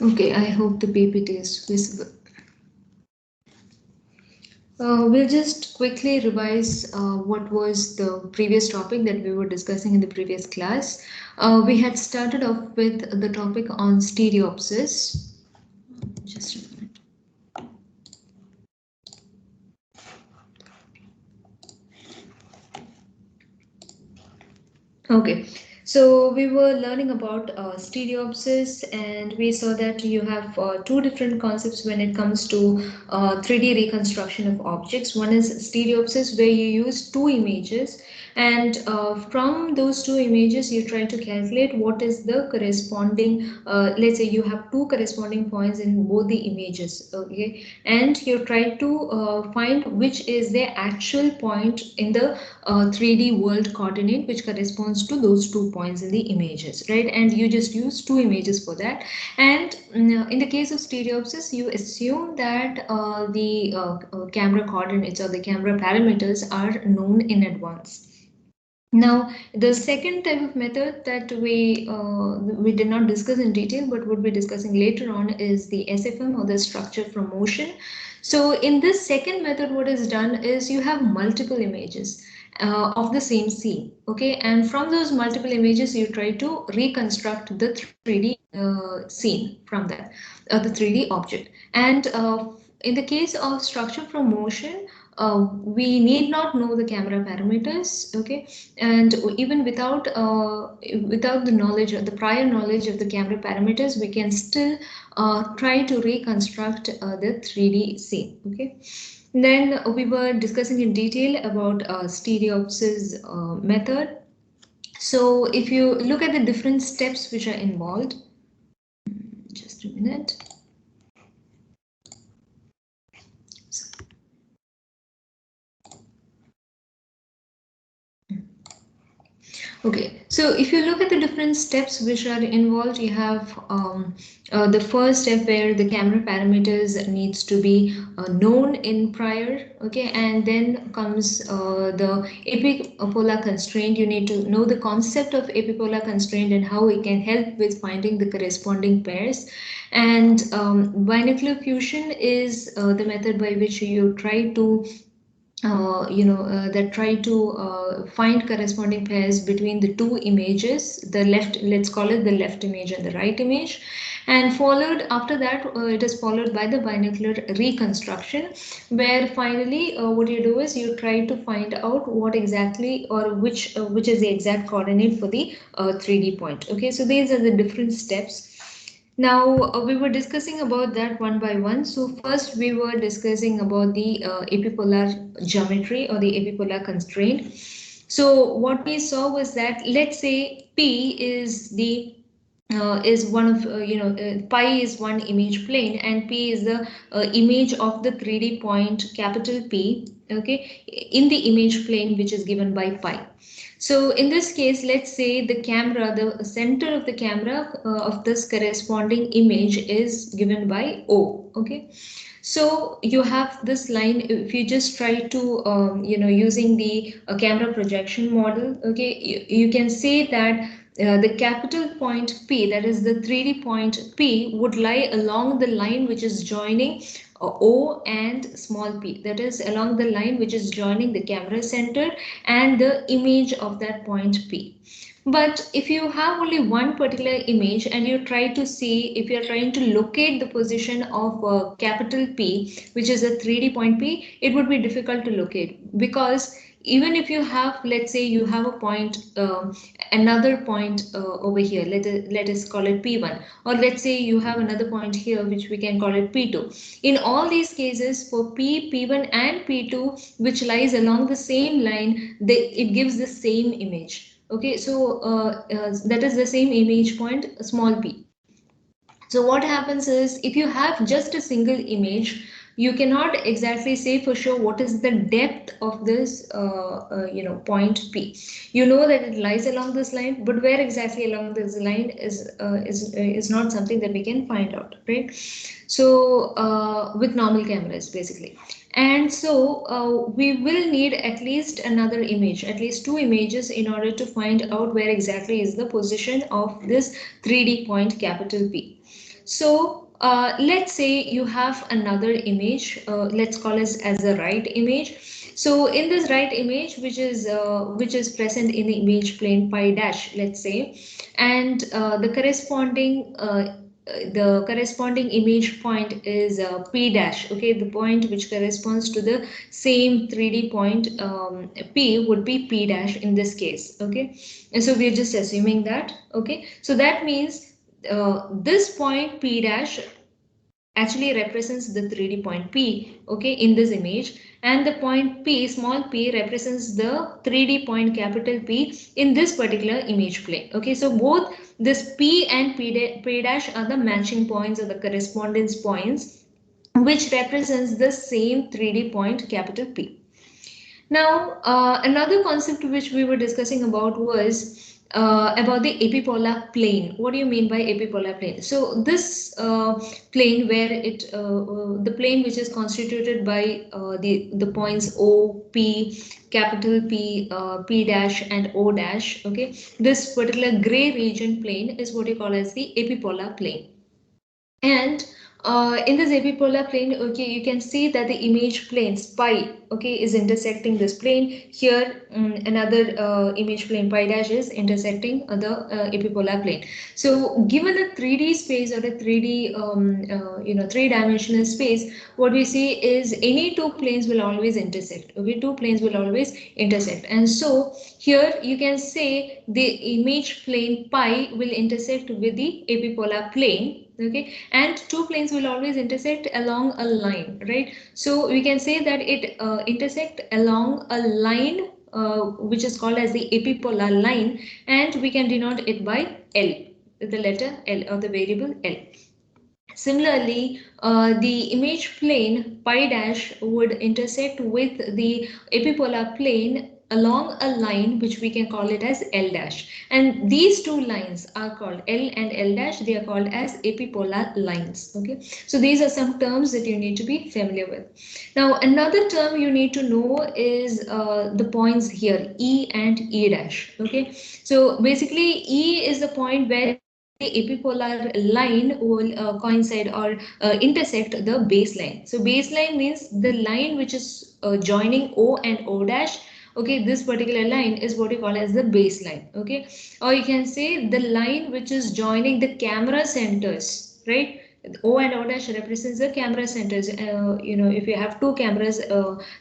Okay, I hope the PPT is visible. We'll just quickly revise what was the previous topic that we were discussing in the previous class. We had started off with the topic on stereopsis. Just a minute. Okay, so we were learning about stereopsis, and we saw that you have two different concepts when it comes to 3D reconstruction of objects. One is stereopsis, where you use two images, and from those two images, you try to calculate what is the corresponding. Let's say you have two corresponding points in both the images, okay, and you try to find which is the actual point in the 3D world coordinate which corresponds to those 2 points in the images, right? And you just use two images for that. And in the case of stereopsis, you assume that the camera coordinates or the camera parameters are known in advance. Now, the second type of method that we did not discuss in detail but would be discussing later on is the SFM, or the structure from motion. So in this second method, what is done is you have multiple images of the same scene, okay, and from those multiple images you try to reconstruct the 3D scene from that, the 3D object. And in the case of structure from motion, we need not know the camera parameters, okay, and even without the knowledge or the prior knowledge of the camera parameters, we can still try to reconstruct the 3D scene, okay. Then we were discussing in detail about Stereopsis method. So if you look at the different steps which are involved, just a minute. Okay, so if you look at the different steps which are involved, you have the first step where the camera parameters needs to be known in prior, okay, and then comes the epipolar constraint. You need to know the concept of epipolar constraint and how it can help with finding the corresponding pairs. And binocular fusion is the method by which you try to that try to find corresponding pairs between the two images, the left, let's call it the left image and the right image. And followed after that, it is followed by the binocular reconstruction, where finally what you do is you try to find out what exactly, or which is the exact coordinate for the 3D point. Okay, so these are the different steps. Now we were discussing about that one by one. So first we were discussing about the epipolar geometry or the epipolar constraint. So what we saw was that, let's say P is the is one of pi is one image plane, and P is the image of the 3D point capital P, okay, in the image plane which is given by pi. So in this case, let's say the camera, the center of the camera of this corresponding image is given by O, okay. So you have this line. If you just try to using the camera projection model, okay, you can say that the capital point P, that is the 3D point P, would lie along the line which is joining O and small p, that is along the line which is joining the camera center and the image of that point P. But if you have only one particular image and you try to see, if you're trying to locate the position of capital P, which is a 3D point P, it would be difficult to locate, because even if you have, let's say you have a point, another point over here, let us call it P1, or let's say you have another point here which we can call it P2. In all these cases, for P, P1 and P2, which lies along the same line, it gives the same image. Okay, so that is the same image point, small p. So what happens is, if you have just a single image, you cannot exactly say for sure what is the depth of this point P. You know that it lies along this line, but where exactly along this line is not something that we can find out, right? So with normal cameras basically. And so we will need at least another image, at least two images, in order to find out where exactly is the position of this 3D point capital P. So let's say you have another image, let's call it as a right image. So in this right image, which is present in the image plane pi dash, let's say, and the corresponding image point is p dash. Okay, the point which corresponds to the same 3D point p would be p dash in this case. Okay, and so we're just assuming that. Okay, so that means this point p dash actually represents the 3D point P, okay, in this image, and the point P, small p, represents the 3D point capital P in this particular image plane. Okay, so both this P and P dash are the matching points or the correspondence points which represents the same 3D point capital P. Now, another concept which we were discussing about the epipolar plane. What do you mean by epipolar plane? So this plane where the plane which is constituted by the points O, P, capital P, P dash and O dash. Okay, this particular gray region plane is what you call as the epipolar plane. And in this epipolar plane, okay, you can see that the image plane pi, okay, is intersecting this plane. Here, another image plane pi dash is intersecting the epipolar plane. So, given a 3D space or a 3D, three-dimensional space, what we see is any two planes will always intersect. Okay, two planes will always intersect, and so here you can say the image plane pi will intersect with the epipolar plane. Okay, and two planes will always intersect along a line, right? So we can say that it intersect along a line which is called as the epipolar line, and we can denote it by L, the letter L or the variable L. Similarly, the image plane pi dash would intersect with the epipolar plane along a line which we can call it as L dash, and these two lines are called L and L dash. They are called as epipolar lines. Okay, so these are some terms that you need to be familiar with. Now another term you need to know is the points here, E and E dash. Okay, so basically E is the point where the epipolar line will coincide or intersect the baseline. So baseline means the line which is joining O and O dash. Okay, this particular line is what you call as the baseline. Okay, or you can say the line which is joining the camera centers, right? O and O dash represents the camera centers. If you have two cameras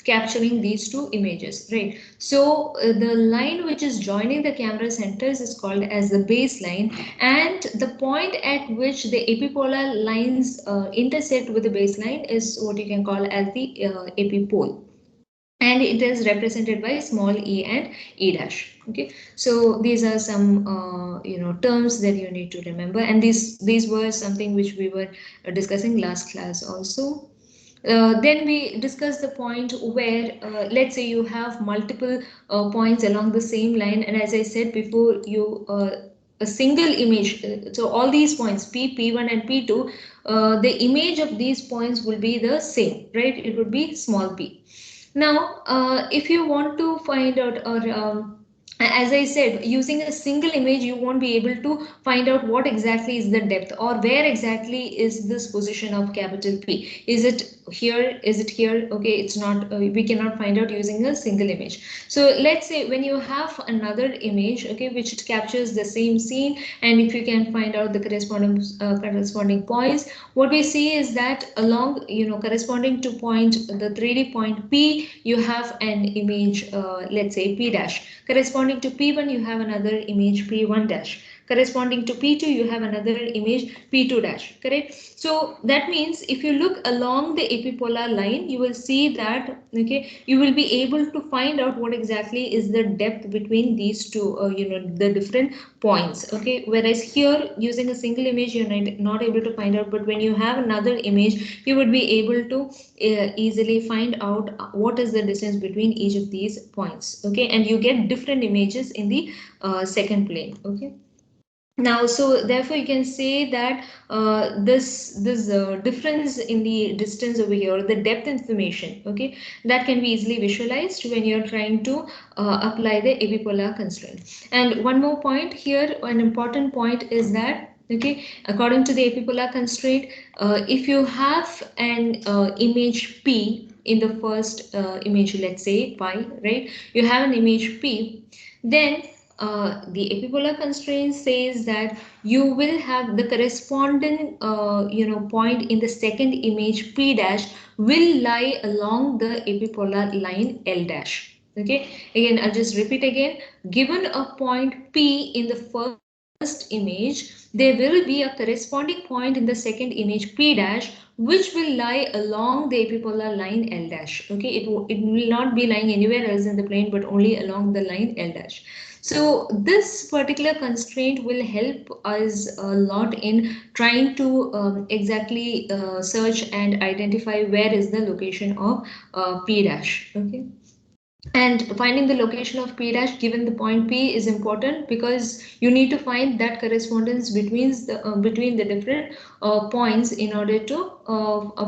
capturing these two images, right? So the line which is joining the camera centers is called as the baseline, and the point at which the epipolar lines intersect with the baseline is what you can call as the epipole, and it is represented by small e and e dash. Okay, so these are some terms that you need to remember, and these were something which we were discussing last class also. Then we discuss the point where let's say you have multiple points along the same line, and as I said before, you a single image, so all these points P, P1 and P2, the image of these points will be the same, right? It would be small p. Now, if you want to find out, or as I said, using a single image, you won't be able to find out what exactly is the depth or where exactly is this position of capital P. Is it here? Is it here? Okay, it's not, we cannot find out using a single image. So let's say when you have another image, okay, which captures the same scene, and if you can find out the corresponding points, what we see is that along, corresponding to point, the 3D point P, you have an image, let's say P dash. Corresponding to P1, you have another image P1 dash. Corresponding to P2, you have another image P2 dash, correct? So that means if you look along the epipolar line, you will see that, okay, you will be able to find out what exactly is the depth between these two, the different points, okay? Whereas here, using a single image, you're not able to find out, but when you have another image, you would be able to easily find out what is the distance between each of these points, okay? And you get different images in the second plane, okay? Now, so therefore you can say that this difference in the distance over here, the depth information, okay, that can be easily visualized when you're trying to apply the epipolar constraint. And one more point here, an important point is that Okay, according to the epipolar constraint, if you have an image P in the first image, let's say pi, right? You have an image P, then the epipolar constraint says that you will have the corresponding point in the second image P dash will lie along the epipolar line L dash. Okay, again I'll just repeat again. Given a point P in the first image, there will be a corresponding point in the second image P dash, which will lie along the epipolar line L dash. Okay, it will not be lying anywhere else in the plane, but only along the line L dash. So this particular constraint will help us a lot in trying to exactly search and identify where is the location of P dash. Okay. And finding the location of P dash given the point P is important because you need to find that correspondence between the different points in order to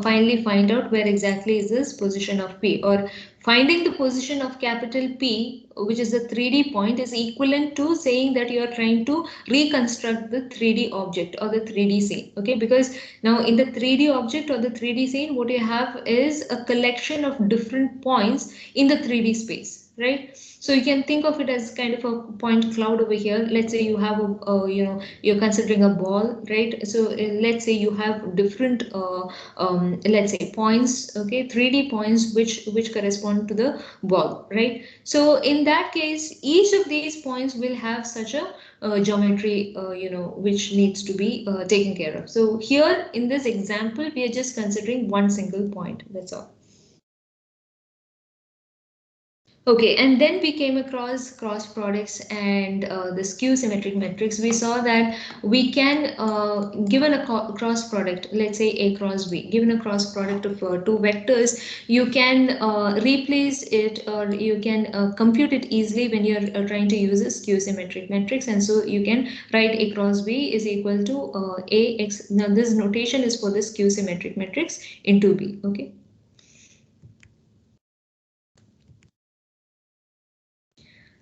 finally find out where exactly is this position of P, or finding the position of capital P, which is the 3D point, is equivalent to saying that you are trying to reconstruct the 3D object or the 3D scene. Okay, because now in the 3D object or the 3D scene, what you have is a collection of different points in the 3D space, right? So you can think of it as kind of a point cloud over here. Let's say you have you're considering a ball, right? So let's say you have different let's say points, okay, 3D points which correspond to the ball, right? So in that case, each of these points will have such a geometry which needs to be taken care of. So here in this example, we are just considering one single point, that's all. Okay, and then we came across cross products and the skew symmetric metrics. We saw that we can, given a cross product, let's say A cross B, given a cross product of two vectors, you can replace it, or you can compute it easily when you're trying to use a skew symmetric metrics. And so you can write A cross B is equal to AX. Now this notation is for the skew symmetric metrics into B, okay?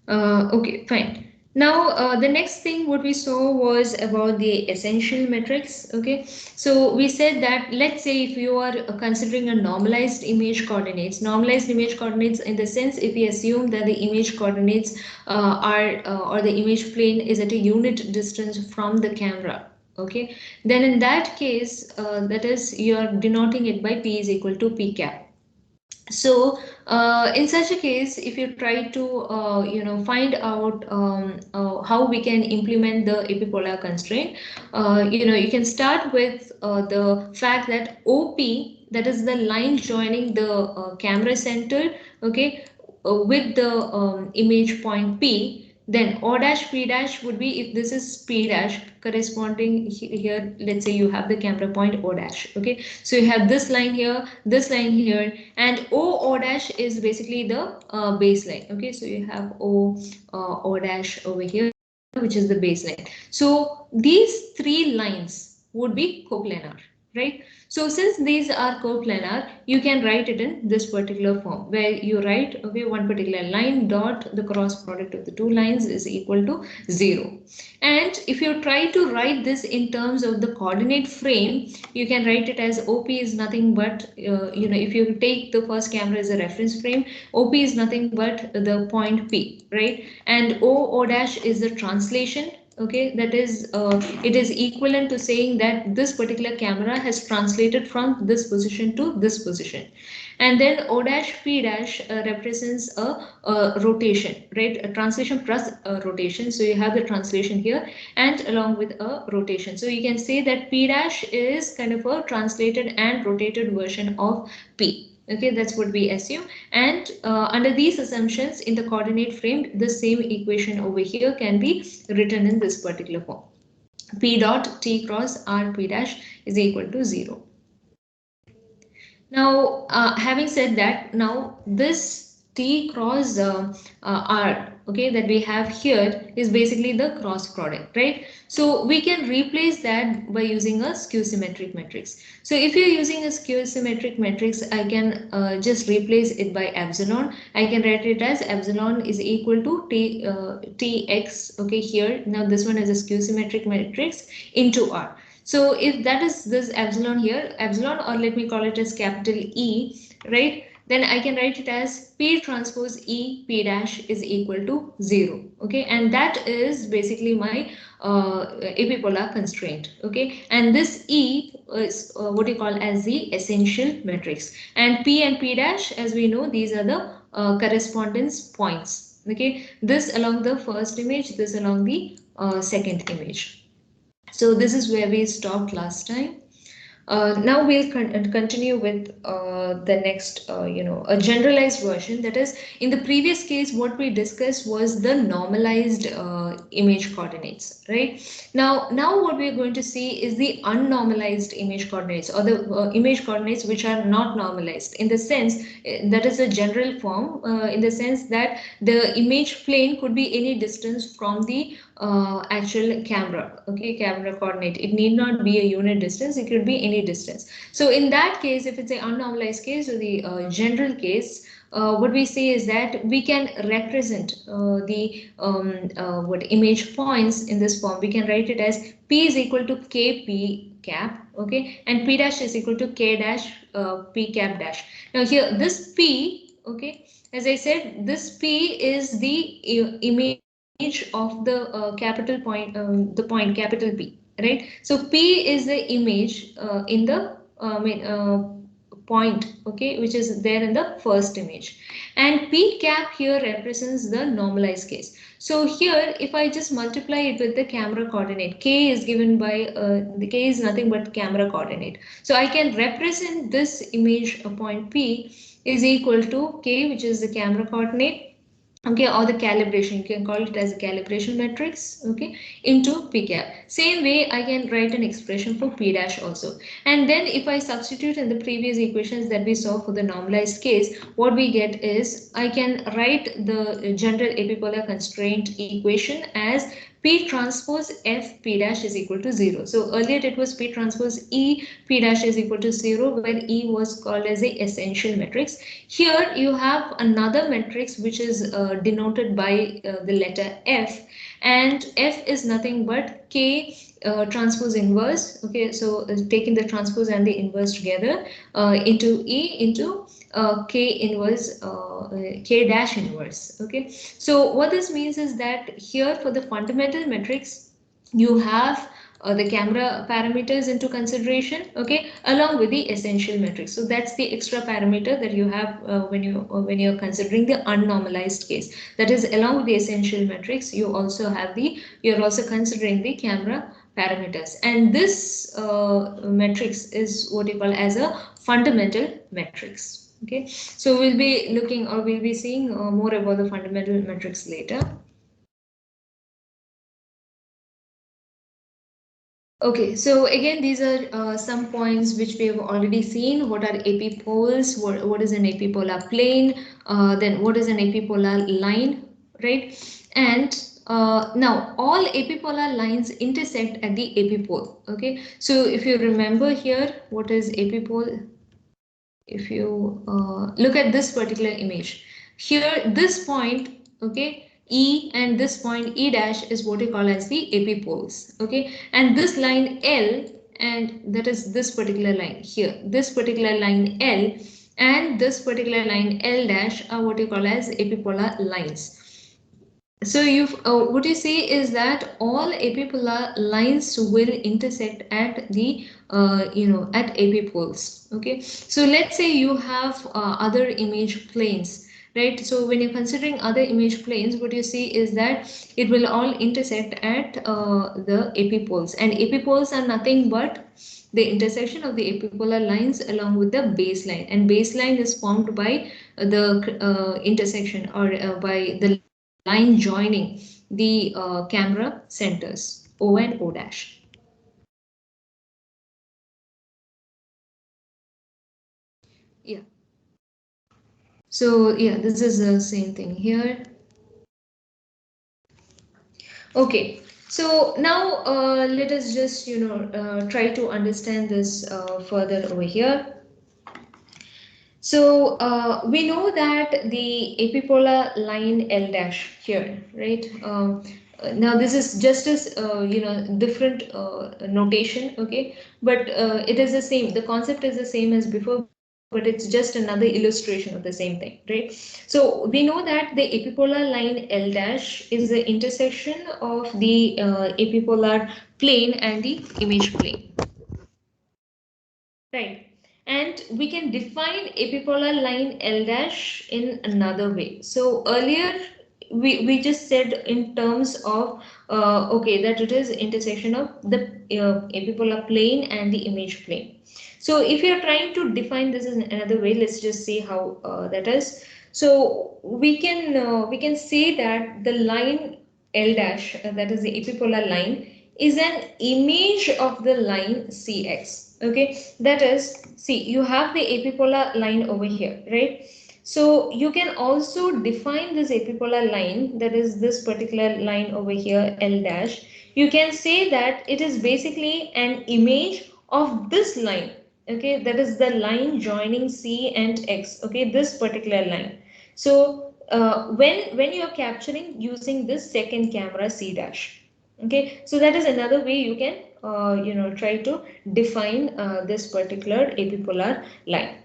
Okay, fine. Now, the next thing what we saw was about the essential metrics. Okay, so we said that let's say if you are considering a normalized image coordinates in the sense if we assume that the image coordinates are or the image plane is at a unit distance from the camera. Okay, then in that case, that is you're denoting it by p is equal to p cap. So in such a case, if you try to find out how we can implement the epipolar constraint, you can start with the fact that OP, that is the line joining the camera center, okay, with the image point P. Then O dash P dash would be, if this is P dash corresponding here, let's say you have the camera point O dash. Okay, so you have this line here, and O dash is basically the baseline. Okay, so you have O dash over here, which is the baseline. So these three lines would be coplanar, right? So since these are coplanar, you can write it in this particular form where you write, okay, one particular line dot the cross product of the two lines is equal to 0. And if you try to write this in terms of the coordinate frame, you can write it as OP is nothing but, if you take the first camera as a reference frame, OP is nothing but the point P, right? And O dash is the translation. Okay, that is, it is equivalent to saying that this particular camera has translated from this position to this position. And then O dash P dash represents a rotation, right? A translation plus a rotation. So you have the translation here and along with a rotation. So you can say that P dash is kind of a translated and rotated version of P. Okay, that's what we assume. And under these assumptions in the coordinate frame, the same equation over here can be written in this particular form. P dot T cross R P dash is equal to 0. Now, having said that, now this T cross R, okay, that we have here is basically the cross product, right? So we can replace that by using a skew symmetric matrix. So if you're using a skew symmetric matrix, I can just replace it by epsilon. I can write it as epsilon is equal to Tx, okay, here. Now this one is a skew symmetric matrix into R. So if that is this epsilon here, epsilon, or let me call it as capital E, right? Then I can write it as P transpose E P dash is equal to 0. Okay, and that is basically my epipolar constraint. Okay, and this E is what you call as the essential matrix, and P and P dash, as we know, these are the correspondence points. Okay, this along the first image, this along the second image. So this is where we stopped last time. Now we'll continue with the next, a generalized version. That is, in the previous case, what we discussed was the normalized image coordinates, right? Now what we're going to see is the unnormalized image coordinates, or the image coordinates which are not normalized, in the sense that is a general form, in the sense that the image plane could be any distance from the actual camera, okay, camera coordinate. It need not be a unit distance, it could be any distance. So in that case, if it's an unnormalized case or the general case, what we say is that we can represent the what image points in this form. We can write it as P is equal to Kp cap, okay, and P dash is equal to K dash P cap dash. Now here this P, okay, as I said, this P is the image of the capital point, the point capital P, right? So P is the image in the point, okay, which is there in the first image, and P cap here represents the normalized case. So here, if I just multiply it with the camera coordinate, K is given by the K is nothing but camera coordinate. So I can represent this image point P is equal to K, which is the camera coordinate, okay, or the calibration, you can call it as a calibration matrix, okay, into P cap. Same way I can write an expression for P dash also. And then if I substitute in the previous equations that we saw for the normalized case, what we get is I can write the general epipolar constraint equation as P transpose F P dash is equal to 0. So earlier it was P transpose E P dash is equal to 0, where E was called as the essential matrix. Here you have another matrix which is denoted by the letter F, and F is nothing but K transpose inverse. Okay, so taking the transpose and the inverse together into E into K inverse, K dash inverse. Okay, so what this means is that here for the fundamental matrix, you have the camera parameters into consideration, okay, along with the essential matrix. So that's the extra parameter that you have when you're considering the unnormalized case. That is, along with the essential matrix, you're also considering the camera parameters, and this matrix is what you call as a fundamental matrix. Okay, so we'll be looking, or we'll be seeing more about the fundamental matrix later. Okay, so again, these are some points which we have already seen. What are epipoles? What is an epipolar plane? Then what is an epipolar line, right? And now all epipolar lines intersect at the epipole. Okay, so if you remember here, what is epipole? If you look at this particular image, here this point, okay, E, and this point E dash is what you call as the epipoles, okay, and this line L, and that is this particular line here, this particular line L and this particular line L dash are what you call as epipolar lines. So what you see is that all epipolar lines will intersect at the at epipoles. Okay, so let's say you have other image planes, right? So when you're considering other image planes, what you see is that it will all intersect at the epipoles, and epipoles are nothing but the intersection of the epipolar lines along with the baseline, and baseline is formed by the intersection, or by the line joining the camera centers O and O dash. Yeah. So yeah, this is the same thing here. Okay, so now let us just try to understand this further over here. So we know that the epipolar line L dash here, right? Now this is just as different notation, okay? But it is the same. The concept is the same as before, but it's just another illustration of the same thing, right? So we know that the epipolar line L dash is the intersection of the epipolar plane and the image plane. Right. And we can define epipolar line L dash in another way. So earlier we just said in terms of okay, that it is intersection of the epipolar plane and the image plane. So if you are trying to define this in another way, let's just see how that is. So we can say that the line L dash, that is the epipolar line, is an image of the line CX. Okay, that is, see, you have the epipolar line over here, right? So you can also define this epipolar line, that is this particular line over here, L dash. You can say that it is basically an image of this line, okay, that is the line joining C and X, okay, this particular line. So when you are capturing using this second camera C dash, okay, so that is another way you can try to define this particular epipolar line.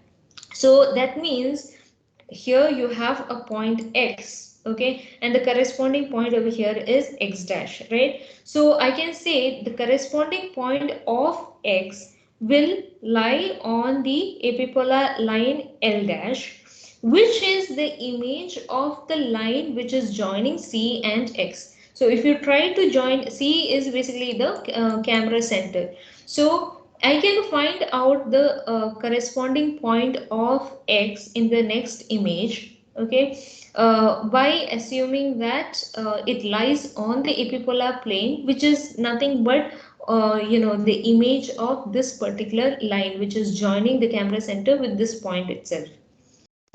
So that means here you have a point X, okay, and the corresponding point over here is X dash, right? So I can say the corresponding point of X will lie on the epipolar line L dash, which is the image of the line which is joining C and X. So if you try to join, C is basically the camera center. So I can find out the corresponding point of X in the next image, okay, by assuming that it lies on the epipolar plane, which is nothing but the image of this particular line which is joining the camera center with this point itself.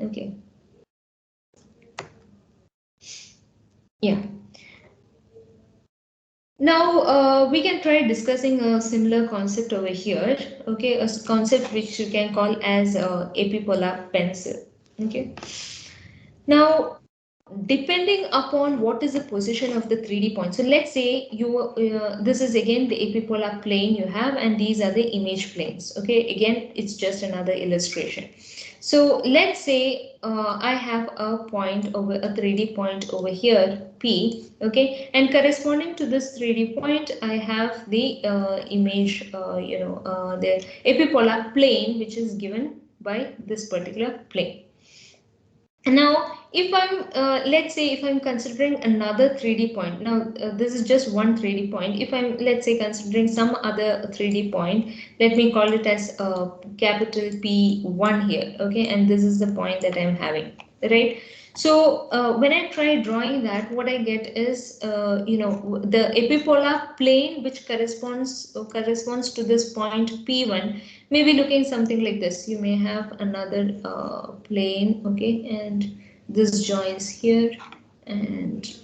Okay. Yeah. Now we can try discussing a similar concept over here. Okay, a concept which you can call as epipolar pencil. Okay. Now, depending upon what is the position of the 3D point. So let's say this is again the epipolar plane you have, and these are the image planes. Okay, again, it's just another illustration. So let's say I have a point over a 3D point over here, P, okay, and corresponding to this 3D point, I have the image, the epipolar plane, which is given by this particular plane. Now, if I'm, let's say, if I'm considering another 3D point, now this is just one 3D point. If I'm, let's say, considering some other 3D point, let me call it as capital P1 here, okay, and this is the point that I'm having, right? So when I try drawing that, what I get is, the epipolar plane which corresponds to this point P1 may be looking something like this. You may have another plane, okay, and this joins here, and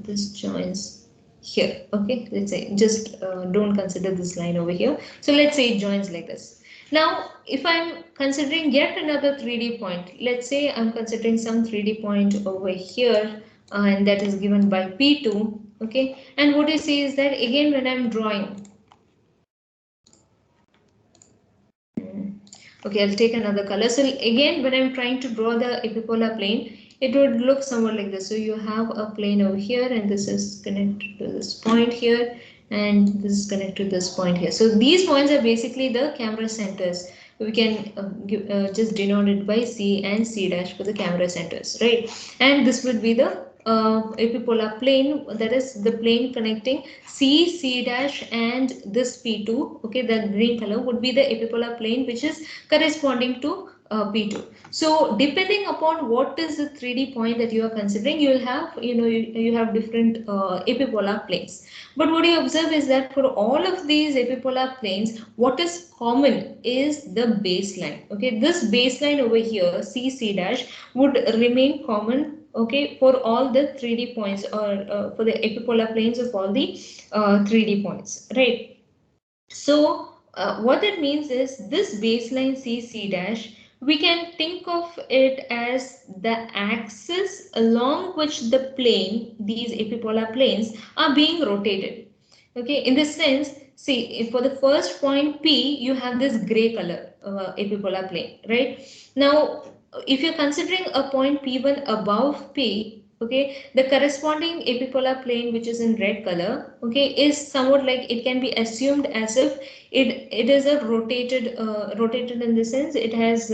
this joins here, okay. Let's say just don't consider this line over here. So let's say it joins like this. Now, if I'm considering yet another 3D point, let's say I'm considering some 3D point over here, and that is given by P2, okay. And what you see is that again when I'm drawing, okay, I'll take another color. So again, when I'm trying to draw the epipolar plane, it would look somewhat like this. So you have a plane over here, and this is connected to this point here, and this is connected to this point here. So these points are basically the camera centers. We can just denote it by C and C dash for the camera centers, right? And this would be the epipolar plane, that is the plane connecting C, C dash and this P2, okay, the green color would be the epipolar plane which is corresponding to P2. So depending upon what is the 3D point that you are considering, you will have, you have different epipolar planes. But what you observe is that for all of these epipolar planes, what is common is the baseline. Okay, this baseline over here, C dash, would remain common. Okay, for all the 3D points, or for the epipolar planes of all the 3D points, right? So what that means is this baseline C dash, we can think of it as the axis along which the plane, these epipolar planes, are being rotated. Okay, in this sense, see, if for the first point P, you have this gray color epipolar plane, right? Now, if you're considering a point P1 above P, okay, the corresponding epipolar plane, which is in red color, okay, is somewhat like, it can be assumed as if it is a rotated in the sense it has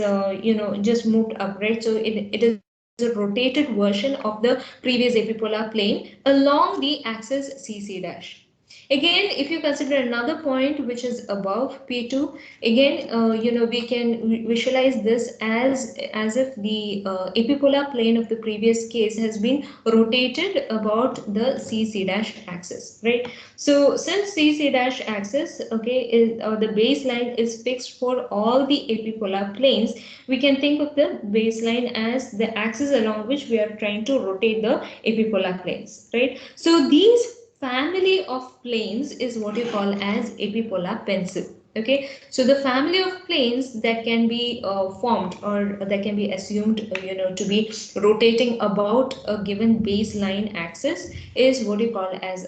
just moved up, right? So it is a rotated version of the previous epipolar plane along the axis CC dash. Again, if you consider another point which is above P2, again, we can visualize this as if the epipolar plane of the previous case has been rotated about the CC dash axis, right? So since CC dash axis, okay, is the baseline is fixed for all the epipolar planes, we can think of the baseline as the axis along which we are trying to rotate the epipolar planes, right? So these family of planes is what you call as epipolar pencil. Okay, so the family of planes that can be formed, or that can be assumed to be rotating about a given baseline axis, is what you call as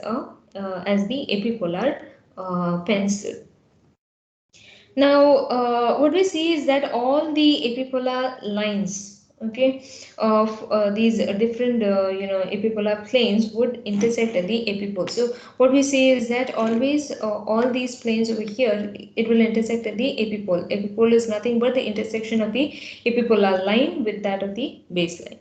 as the epipolar pencil. Now, what we see is that all the epipolar lines, okay, of these different, epipolar planes would intersect at the epipole. So what we see is that always all these planes over here, it will intersect at the epipole. Epipole is nothing but the intersection of the epipolar line with that of the baseline.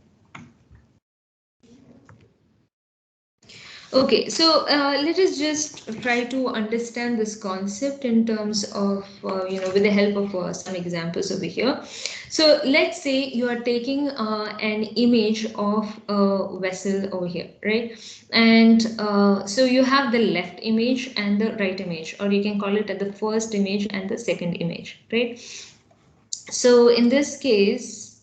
Okay, so let us just try to understand this concept in terms of, with the help of some examples over here. So let's say you are taking an image of a vessel over here, right? And so you have the left image and the right image, or you can call it the first image and the second image, right? So in this case,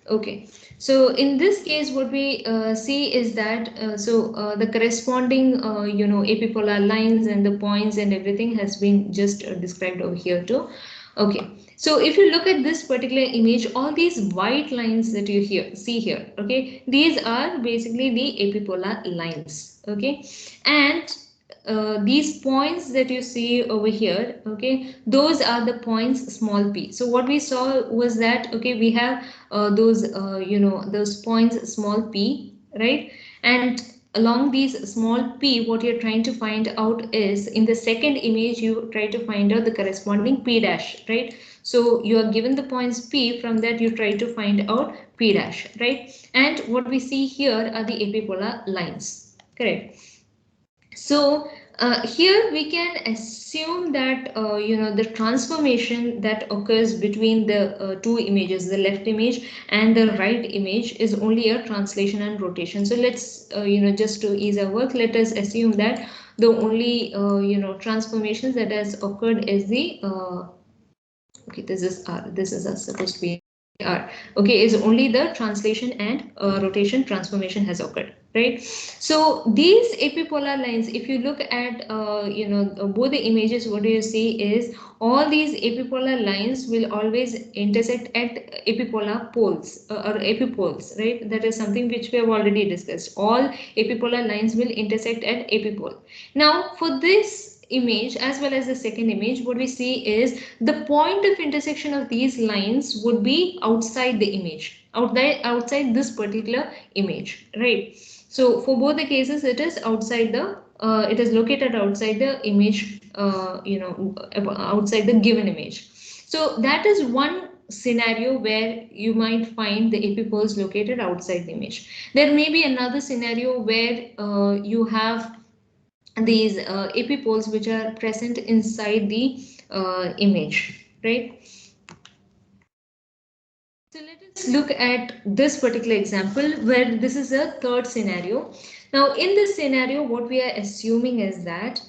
okay, so in this case, what we see is that the corresponding epipolar lines and the points and everything has been just described over here too. Okay, so if you look at this particular image, all these white lines that you see here, okay, these are basically the epipolar lines. Okay, and these points that you see over here, okay, those are the points small p. So what we saw was that, okay, we have those points small p, right? And along these small p, what you're trying to find out is, in the second image, you try to find out the corresponding p dash, right? So you are given the points p, from that you try to find out p dash, right? And what we see here are the epipolar lines, correct? So here we can assume that the transformation that occurs between the two images, the left image and the right image, is only a translation and rotation. So let's just to ease our work, let us assume that the only transformations that has occurred is the okay, this is R, this is supposed to be R. Okay, is only the translation and rotation transformation has occurred, right? So these epipolar lines, if you look at both the images, what do you see is all these epipolar lines will always intersect at epipolar poles or epipoles, right? That is something which we have already discussed. All epipolar lines will intersect at epipole. Now, for this image as well as the second image, what we see is the point of intersection of these lines would be outside the image, outside this particular image, right? So for both the cases, it is outside the it is located outside the image, outside the given image. So that is one scenario where you might find the epipoles located outside the image. There may be another scenario where you have these epipoles which are present inside the image, right? So let us look at this particular example where this is a third scenario. Now in this scenario, what we are assuming is that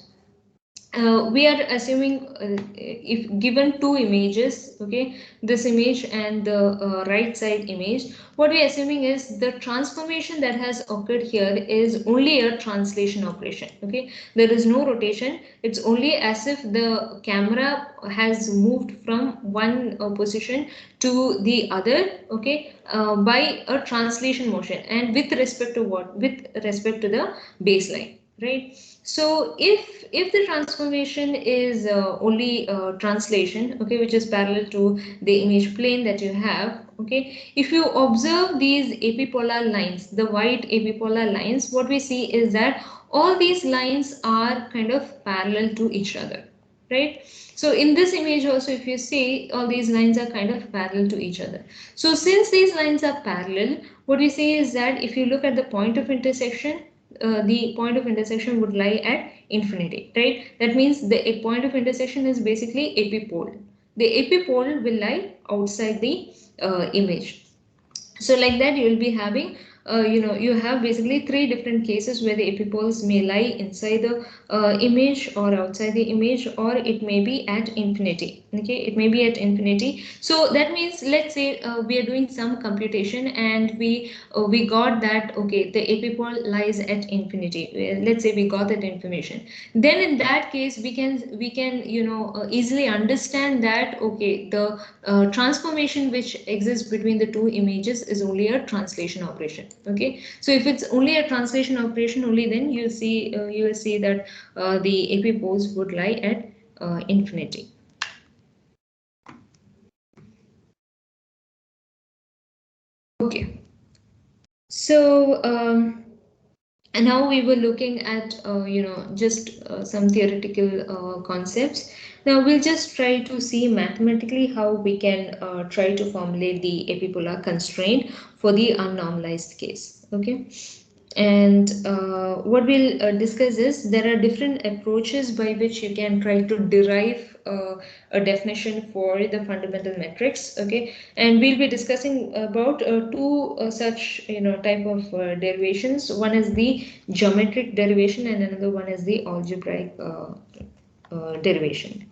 we are assuming if given two images, okay, this image and the right side image, what we are assuming is the transformation that has occurred here is only a translation operation. Okay, there is no rotation. It's only as if the camera has moved from one position to the other, okay, by a translation motion, and with respect to what? With respect to the baseline, right? So if the transformation is only translation, okay, which is parallel to the image plane that you have, okay, if you observe these epipolar lines, the white epipolar lines, what we see is that all these lines are kind of parallel to each other, right? So in this image also, if you see, all these lines are kind of parallel to each other. So since these lines are parallel, what we say is that if you look at the point of intersection, the point of intersection would lie at infinity, right? That means the point of intersection is basically epipole. The epipole will lie outside the image. So like that, you will be having you have basically three different cases where the epipoles may lie inside the image or outside the image, or it may be at infinity. Okay, it may be at infinity. So that means, let's say we are doing some computation and we got that, okay, the epipole lies at infinity. Let's say we got that information. Then in that case, we can easily understand that, okay, the transformation which exists between the two images is only a translation operation. Okay, so if it's only a translation operation, only then you will see that the epipoles would lie at infinity. Okay, so and now we were looking at just some theoretical concepts. Now we'll just try to see mathematically how we can try to formulate the epipolar constraint for the unnormalized case. Okay, and what we'll discuss is there are different approaches by which you can try to derive a definition for the fundamental metrics. Okay, and we'll be discussing about two such type of derivations. One is the geometric derivation and another one is the algebraic derivation.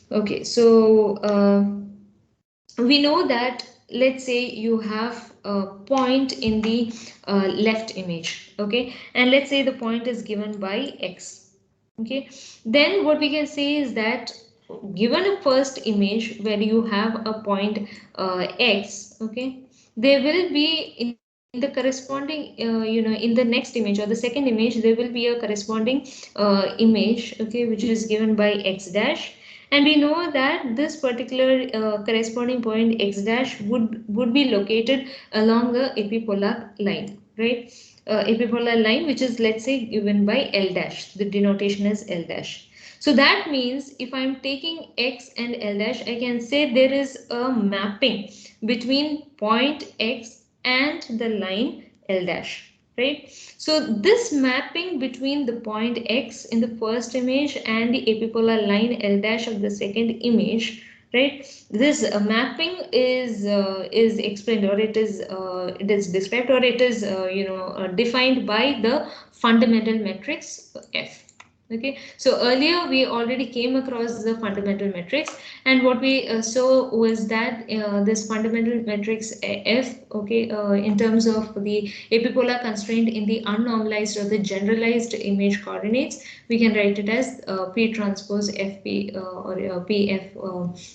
Okay, so we know that, let's say you have a point in the left image, okay, and let's say the point is given by x. Okay, then what we can say is that given a first image where you have a point x, okay, there will be in the corresponding in the next image or the second image, there will be a corresponding image, okay, which is given by x dash. And we know that this particular corresponding point x dash would be located along a epipolar line, right? Epipolar line, which is, let's say, given by L dash. The denotation is L dash. So that means if I'm taking x and L dash, I can say there is a mapping between point x and the line L dash, right? So this mapping between the point x in the first image and the epipolar line L dash of the second image, right? This mapping is explained, or it is described, or it is defined by the fundamental matrix F. Okay, so earlier we already came across the fundamental matrix, and what we saw was that this fundamental matrix F, okay, in terms of the epipolar constraint in the unnormalized or the generalized image coordinates, we can write it as P transpose FP or PF.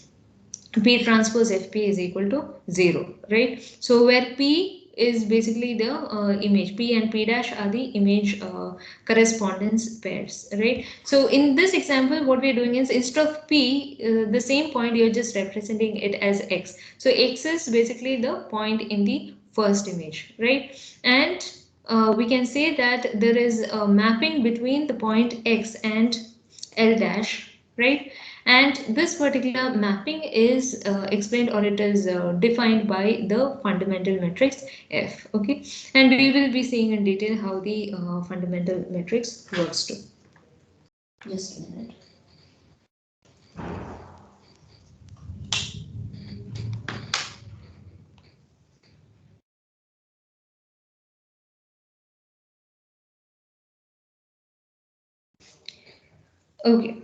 P transpose FP is equal to 0, right? So where P is basically the image, P and P dash are the image correspondence pairs, right? So in this example, what we're doing is, instead of P, the same point, you're just representing it as X. So X is basically the point in the first image, right? And we can say that there is a mapping between the point X and L dash, right? And this particular mapping is explained, or it is defined by the fundamental matrix F. Okay, and we will be seeing in detail how the fundamental matrix works too. Just a minute. Okay.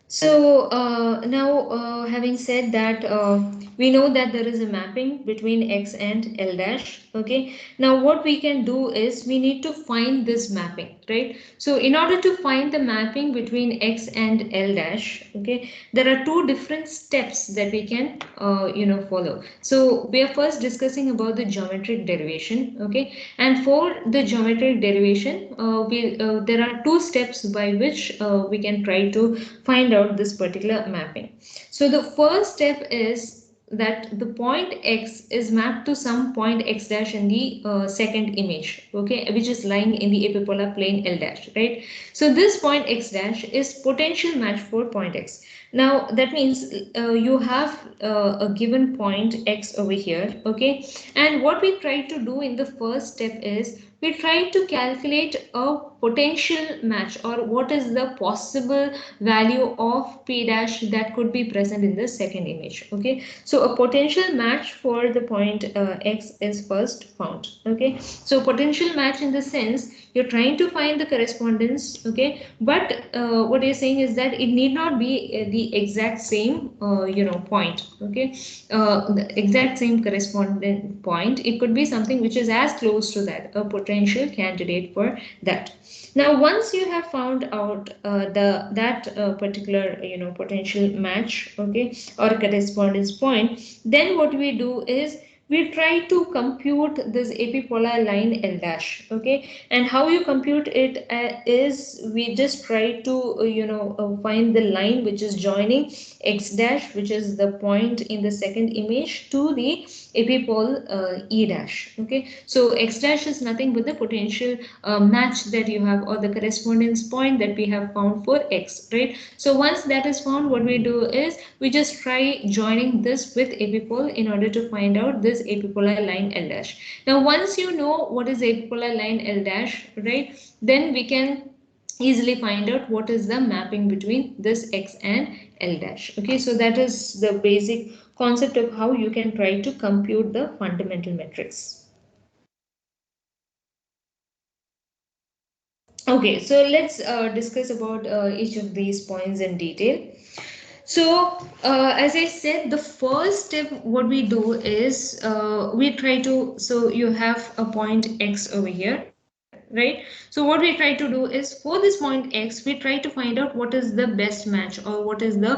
So now, having said that, we know that there is a mapping between x and L dash. Okay. Now, what we can do is we need to find this mapping, right? So, in order to find the mapping between x and L dash, okay, there are two different steps that we can, follow. So, we are first discussing about the geometric derivation. Okay, and for the geometric derivation, there are two steps by which we can try to find out this particular mapping. So the first step is that the point x is mapped to some point x dash in the second image, okay, which is lying in the epipolar plane L dash, right? So this point x dash is potential match for point x. Now that means you have a given point x over here, okay, and what we try to do in the first step is we try to calculate a potential match, or what is the possible value of p dash that could be present in the second image. Okay, so a potential match for the point x is first found. Okay, so potential match in the sense you're trying to find the correspondence, okay, but what you're saying is that it need not be the exact same point, okay, the exact same correspondent point. It could be something which is as close to that, a potential candidate for that. Now, once you have found out the that particular potential match, okay, or correspondence point, then what we do is we try to compute this epipolar line L dash, okay, and how you compute it is we just try to find the line which is joining x dash, which is the point in the second image, to the epipole e dash. Okay, so x dash is nothing but the potential match that you have, or the correspondence point that we have found for x, right? So once that is found, what we do is we just try joining this with epipole in order to find out this epipolar line L dash. Now once you know what is epipolar line L dash, right, then we can easily find out what is the mapping between this x and L dash. Okay, so that is the basic concept of how you can try to compute the fundamental metrics. Okay, so let's discuss about each of these points in detail. So, as I said, the first step, what we do is we try to, so you have a point x over here, right? So what we try to do is for this point x, we try to find out what is the best match, or what is the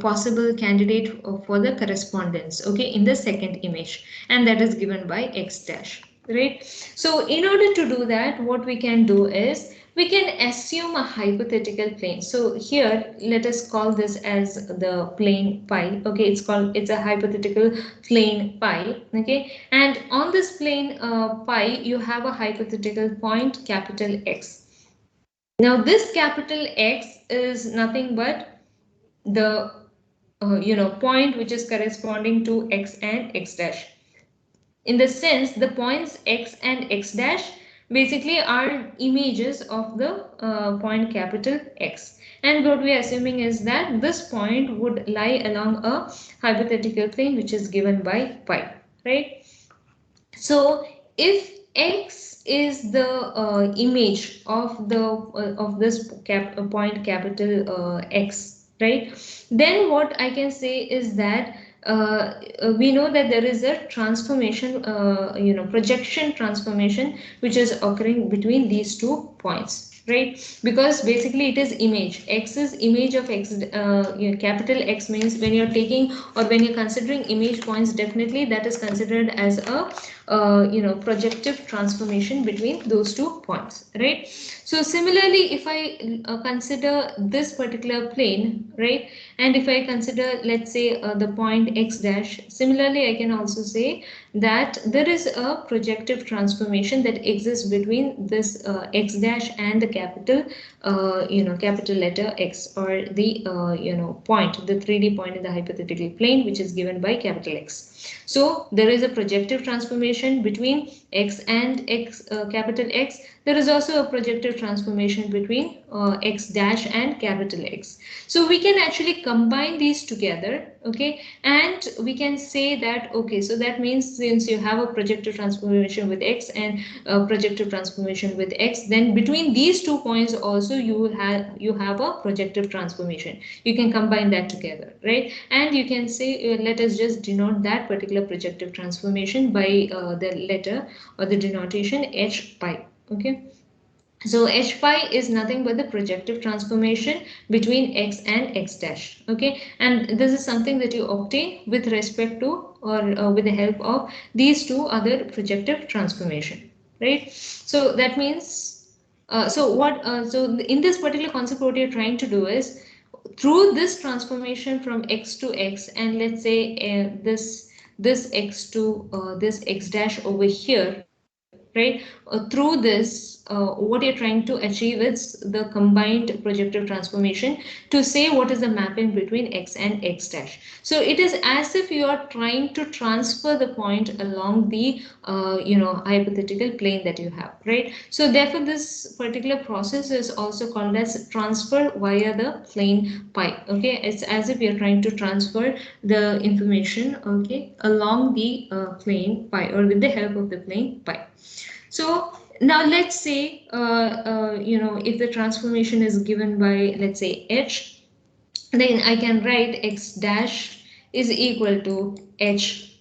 possible candidate for the correspondence, okay, in the second image, and that is given by x dash, right? So in order to do that, what we can do is we can assume a hypothetical plane. So here let us call this as the plane pi. Okay, it's a hypothetical plane pi. Okay, and on this plane pi you have a hypothetical point capital X. Now this capital X is nothing but the point which is corresponding to x and x dash. In the sense, the points x and x dash basically are images of the point capital X. And what we are assuming is that this point would lie along a hypothetical plane which is given by pi, right? So if x is the image of the this point capital X, right? Then what I can say is that we know that there is a transformation, projection transformation which is occurring between these two points, right? Because basically it is image. X is image of x. Capital X means when you're taking, or when you're considering image points, definitely that is considered as a projective transformation between those two points, right? So similarly, if I consider this particular plane, right, and if I consider, let's say, the point x dash, similarly I can also say that there is a projective transformation that exists between this x dash and the capital capital letter X, or the point, the 3D point in the hypothetical plane which is given by capital X. So there is a projective transformation between x and x, capital X. There is also a projective transformation between x dash and capital X. So we can actually combine these together, okay, and we can say that, okay, so that means since you have a projective transformation with x and a projective transformation with x, then between these 2 points also you have a projective transformation. You can combine that together, right? And you can say, let us just denote that particular projective transformation by the letter or the denotation h pi, okay. So h pi is nothing but the projective transformation between x and x dash, okay, and this is something that you obtain with respect to, or with the help of these two other projective transformation, right? So that means, so in this particular concept, what you're trying to do is, through this transformation from x to x, and let's say this x to this x dash over here, right? Through this, what you're trying to achieve is the combined projective transformation to say what is the mapping between x and x dash. So it is as if you are trying to transfer the point along the hypothetical plane that you have, right? So therefore this particular process is also called as transfer via the plane pi, okay. It's as if you're trying to transfer the information, okay, along the plane pi, or with the help of the plane pi. So now let's say, if the transformation is given by, let's say, h, then I can write x dash is equal to h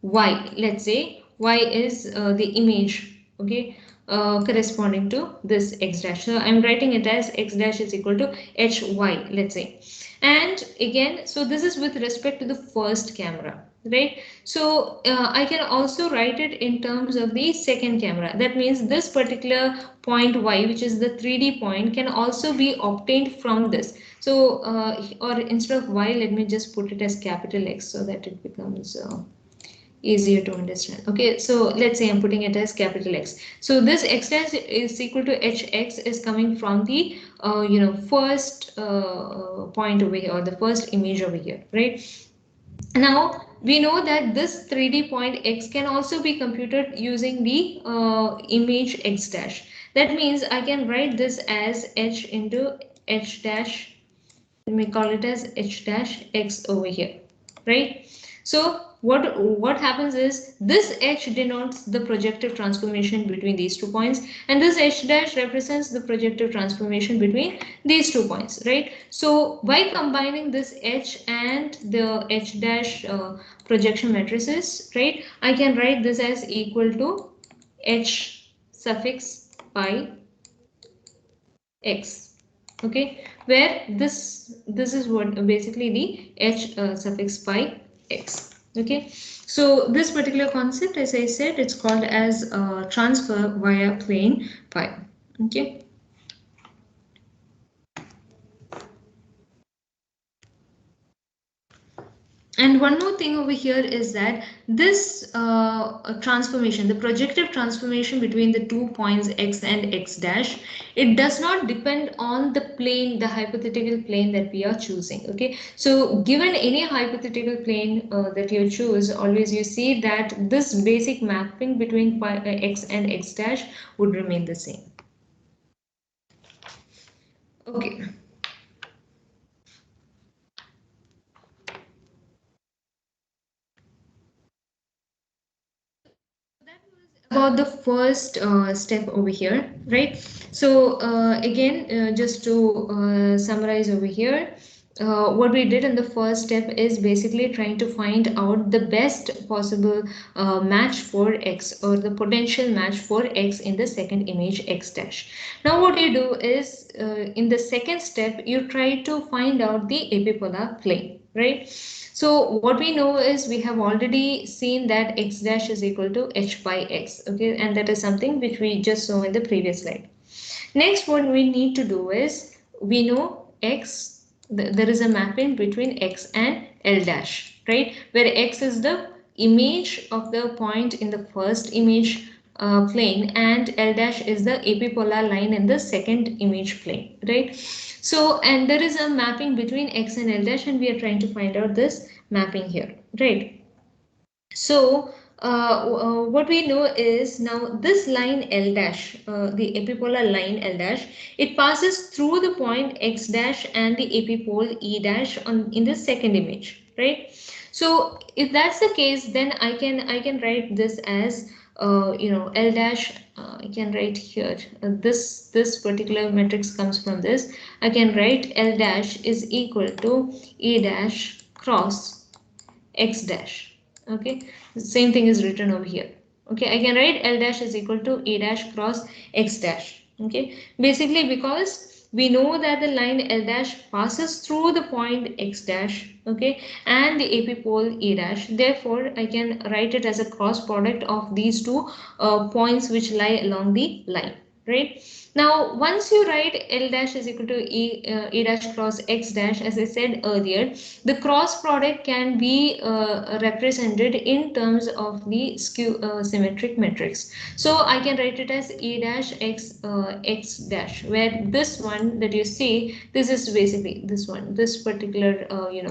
y. Let's say y is the image, okay, corresponding to this x dash. So I'm writing it as x dash is equal to hy, let's say. And again, so this is with respect to the first camera, right? So I can also write it in terms of the second camera. That means this particular point y, which is the 3D point, can also be obtained from this. So or instead of y, let me just put it as capital X so that it becomes easier to understand. Okay, so let's say I'm putting it as capital X. So this x dash is equal to hx is coming from the first point over here, or the first image over here, right? Now we know that this 3D point x can also be computed using the image x dash. That means I can write this as h into h dash, let me call it as h dash x over here, right? So what happens is, this h denotes the projective transformation between these 2 points, and this h dash represents the projective transformation between these 2 points, right? So by combining this h and the h dash projection matrices, right, I can write this as equal to h suffix pi x, okay, where this is what basically the h suffix pi x, okay. So this particular concept, as I said, it's called as transfer via plane pi, okay. And one more thing over here is that this transformation, the projective transformation between the 2 points x and x dash, it does not depend on the plane, the hypothetical plane that we are choosing. Okay, so given any hypothetical plane that you choose, always you see that this basic mapping between x and x dash would remain the same. Okay. About the first step over here, right? So again, just to summarize over here, what we did in the first step is basically trying to find out the best possible match for x, or the potential match for x in the second image x dash. Now what you do is, in the second step, you try to find out the epipolar plane, right? So what we know is, we have already seen that x dash is equal to h by x, okay, and that is something which we just saw in the previous slide. Next, what we need to do is, we know x, there is a mapping between x and L dash, right, where x is the image of the point in the first image plane, and L dash is the epipolar line in the second image plane, right? So, and there is a mapping between x and L dash, and we are trying to find out this mapping here, right? So what we know is now this line L dash, the epipolar line L dash, it passes through the point X dash and the epipole E dash on in the second image, right? So if that's the case, then I can write this as L dash. I can write here. This particular matrix comes from this. I can write L dash is equal to E dash cross X dash. Okay, same thing is written over here. Okay, I can write L dash is equal to A dash cross X dash. Okay, basically because we know that the line L dash passes through the point X dash, okay, and the epipole E dash. Therefore, I can write it as a cross product of these two points which lie along the line, right? Now, once you write L dash is equal to E dash cross X dash, as I said earlier, the cross product can be represented in terms of the skew symmetric matrix. So I can write it as E dash X dash, where this one that you see, this is basically this one, this particular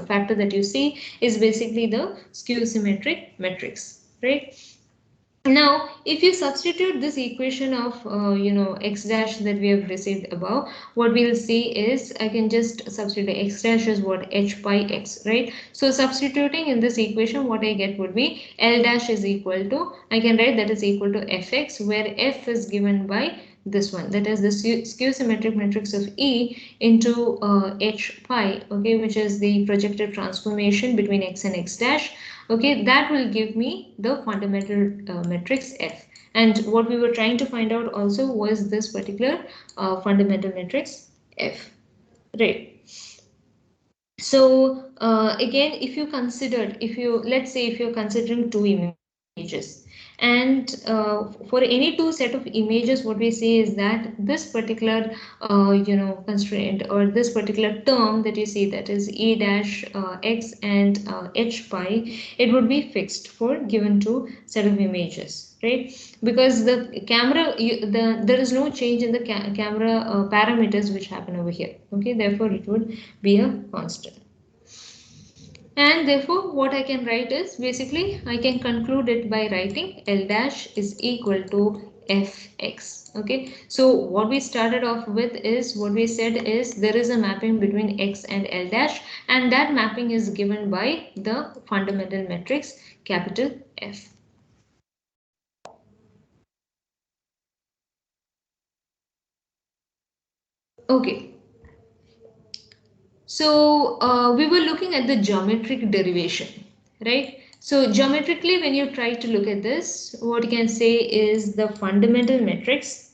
factor that you see is basically the skew symmetric matrix, right? Now, if you substitute this equation of x dash that we have received above, what we'll see is I can just substitute x dash is what h pi x, right? So substituting in this equation, what I get would be L dash is equal to, I can write that is equal to fx, where f is given by this one, that is the skew symmetric matrix of E into h pi, okay, which is the projective transformation between x and x dash. Okay, that will give me the fundamental matrix F. And what we were trying to find out also was this particular fundamental matrix F. Right. So again, if you considered, if you let's say if you're considering two images, and for any two set of images, what we say is that this particular constraint or this particular term that you see, that is E dash x and h pi, it would be fixed for given two set of images, right? Because the camera, there is no change in the camera parameters which happen over here. Okay, therefore it would be a constant. And therefore, what I can write is basically I can conclude it by writing L dash is equal to fx. Okay, so what we started off with is what we said is there is a mapping between x and L dash, and that mapping is given by the fundamental matrix capital F. Okay, so we were looking at the geometric derivation, right? So geometrically, when you try to look at this, what you can say is the fundamental matrix.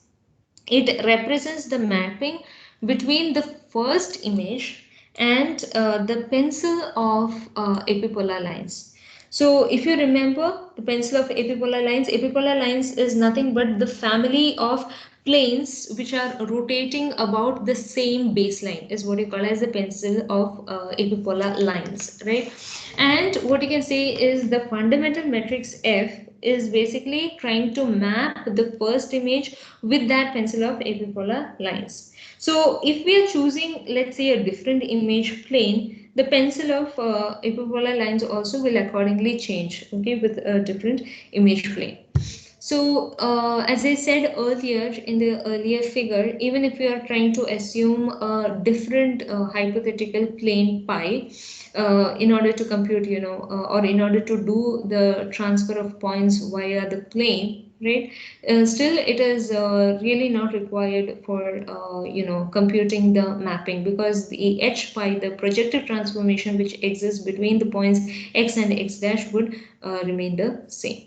It represents the mapping between the first image and the pencil of epipolar lines. So if you remember the pencil of epipolar lines is nothing but the family of planes which are rotating about the same baseline is what you call as the pencil of epipolar lines, right? And what you can say is the fundamental matrix F is basically trying to map the first image with that pencil of epipolar lines. So if we are choosing, let's say, a different image plane, the pencil of epipolar lines also will accordingly change, okay, with a different image plane. So as I said earlier in the earlier figure, even if we are trying to assume a different hypothetical plane pi in order to compute, or in order to do the transfer of points via the plane, right? Still, it is really not required for computing the mapping, because the h pi, the projective transformation which exists between the points x and x dash, would remain the same.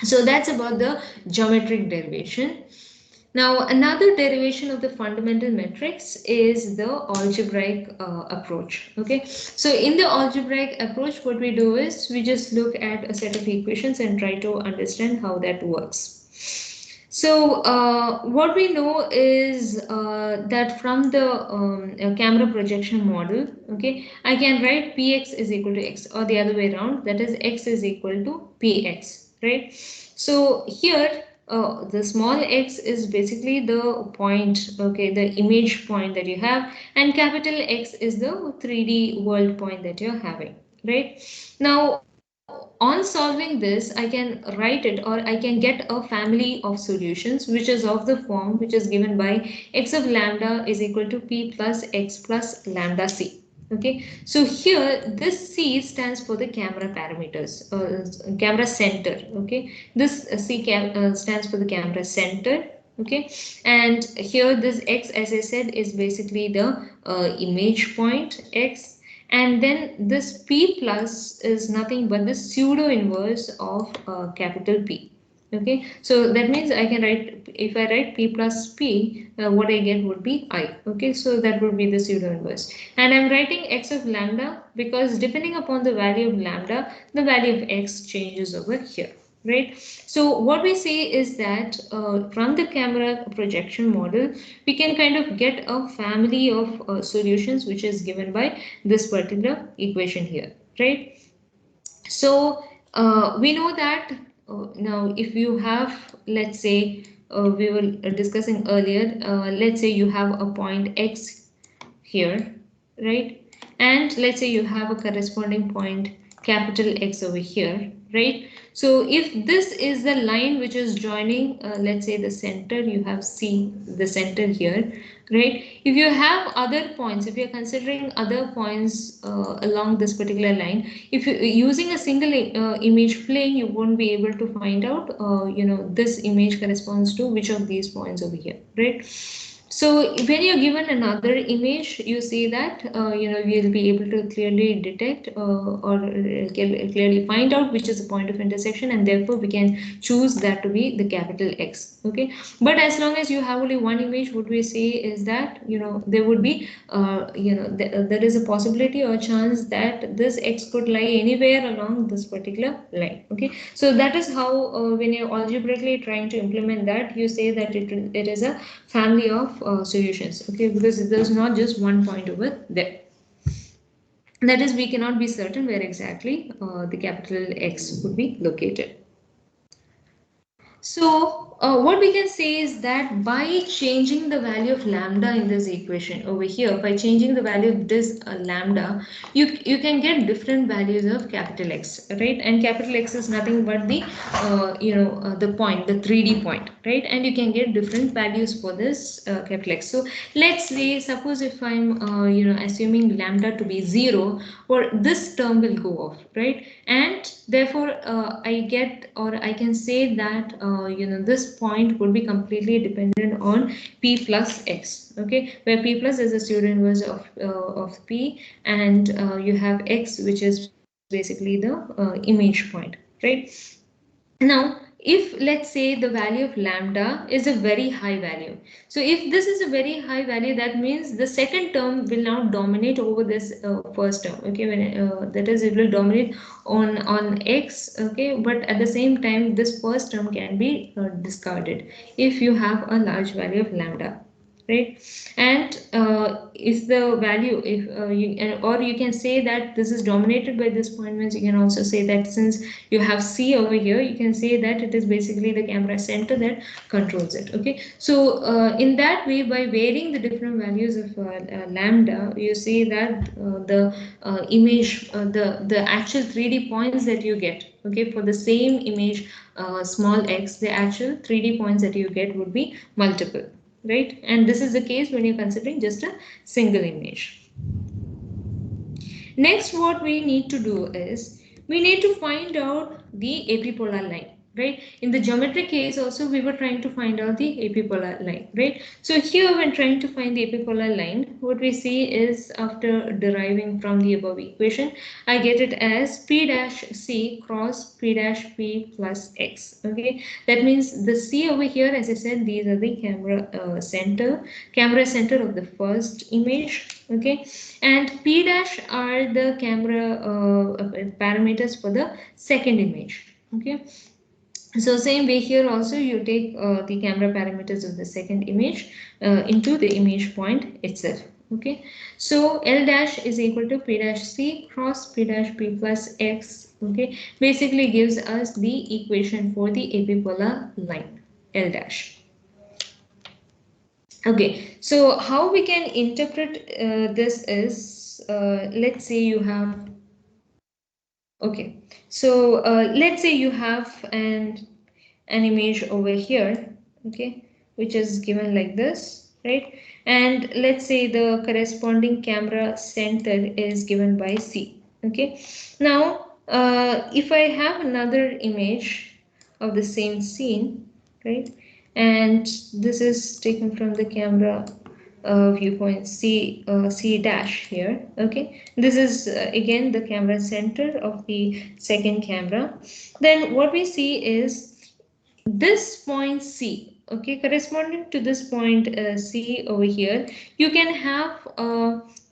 So that's about the geometric derivation. Now, another derivation of the fundamental matrix is the algebraic approach. Okay, so in the algebraic approach, what we do is we just look at a set of equations and try to understand how that works. So what we know is that from the camera projection model, okay, I can write px is equal to x, or the other way around, that is x is equal to px, right? So here the small x is basically the point, okay, the image point that you have, and capital X is the 3D world point that you're having, right? Now on solving this, I can write it, or I can get a family of solutions which is of the form which is given by x of lambda is equal to p plus x plus lambda c. Okay, so here this c stands for the camera parameters, camera center. Okay, this stands for the camera center. Okay, and here this x, as I said, is basically the image point x, and then this P plus is nothing but the pseudo inverse of capital P. Okay, so that means I can write, if I write P plus P, what I get would be I. Okay, so that would be the pseudo inverse. And I'm writing x of lambda because depending upon the value of lambda, the value of x changes over here. Right. So what we say is that from the camera projection model, we can kind of get a family of solutions which is given by this particular equation here, right? So we know that now if you have, let's say, we were discussing earlier, let's say you have a point x here, right? And let's say you have a corresponding point capital X over here, right? So if this is the line which is joining, let's say the center, you have C, the center here, right? If you have other points, if you're considering other points along this particular line, if you're using a single image plane, you won't be able to find out, this image corresponds to which of these points over here, right? So when you're given another image, you see that we'll be able to clearly detect or clearly find out which is the point of intersection, and therefore we can choose that to be the capital X. Okay, but as long as you have only one image, what we say is that there would be there is a possibility or chance that this X could lie anywhere along this particular line. Okay, so that is how when you're algebraically trying to implement that, you say that it is a family of solutions. Okay, because there's not just one point over there. That is, we cannot be certain where exactly the capital X would be located. So what we can say is that by changing the value of lambda in this equation over here, by changing the value of this lambda, you can get different values of capital X, right? And capital X is nothing but the the point, the 3D point, right? And you can get different values for this capital X. So let's say, suppose if I'm assuming lambda to be 0, or this term will go off, right? And therefore I get, or I can say that this point would be completely dependent on P plus X. Okay, where P plus is a pseudo inverse of P, and you have X, which is basically the image point, right? Now, if let's say the value of lambda is a very high value, so if this is a very high value, that means the second term will now dominate over this first term. Okay, when that is, it will dominate on x. Okay, but at the same time, this first term can be discarded if you have a large value of lambda, right? And if the value, if or you can say that this is dominated by this point, means you can also say that since you have C over here, you can say that it is basically the camera center that controls it. Okay, so in that way, by varying the different values of lambda, you see that the image, the actual 3D points that you get, okay, for the same image, small x, the actual 3D points that you get would be multiple, right? And this is the case when you're considering just a single image. Next, what we need to do is we need to find out the epipolar line, right? In the geometric case also, we were trying to find out the epipolar line, right? So here, when trying to find the epipolar line, what we see is, after deriving from the above equation, I get it as P dash C cross P dash P plus X. Okay, that means the C over here, as I said, these are the camera center of the first image. Okay, and P dash are the camera parameters for the second image. Okay, so same way here also, you take the camera parameters of the second image into the image point itself. Okay, so L dash is equal to P dash C cross P dash P plus X. Okay, basically gives us the equation for the epipolar line, L dash. Okay, so how we can interpret this is, let's say you have, Okay, so let's say you have an image over here, okay, which is given like this, right? And let's say the corresponding camera center is given by C, okay? Now, if I have another image of the same scene, right? And this is taken from the camera viewpoint C dash here, okay? This is again the camera center of the second camera. Then what we see is this point C, okay, corresponding to this point C over here, you can have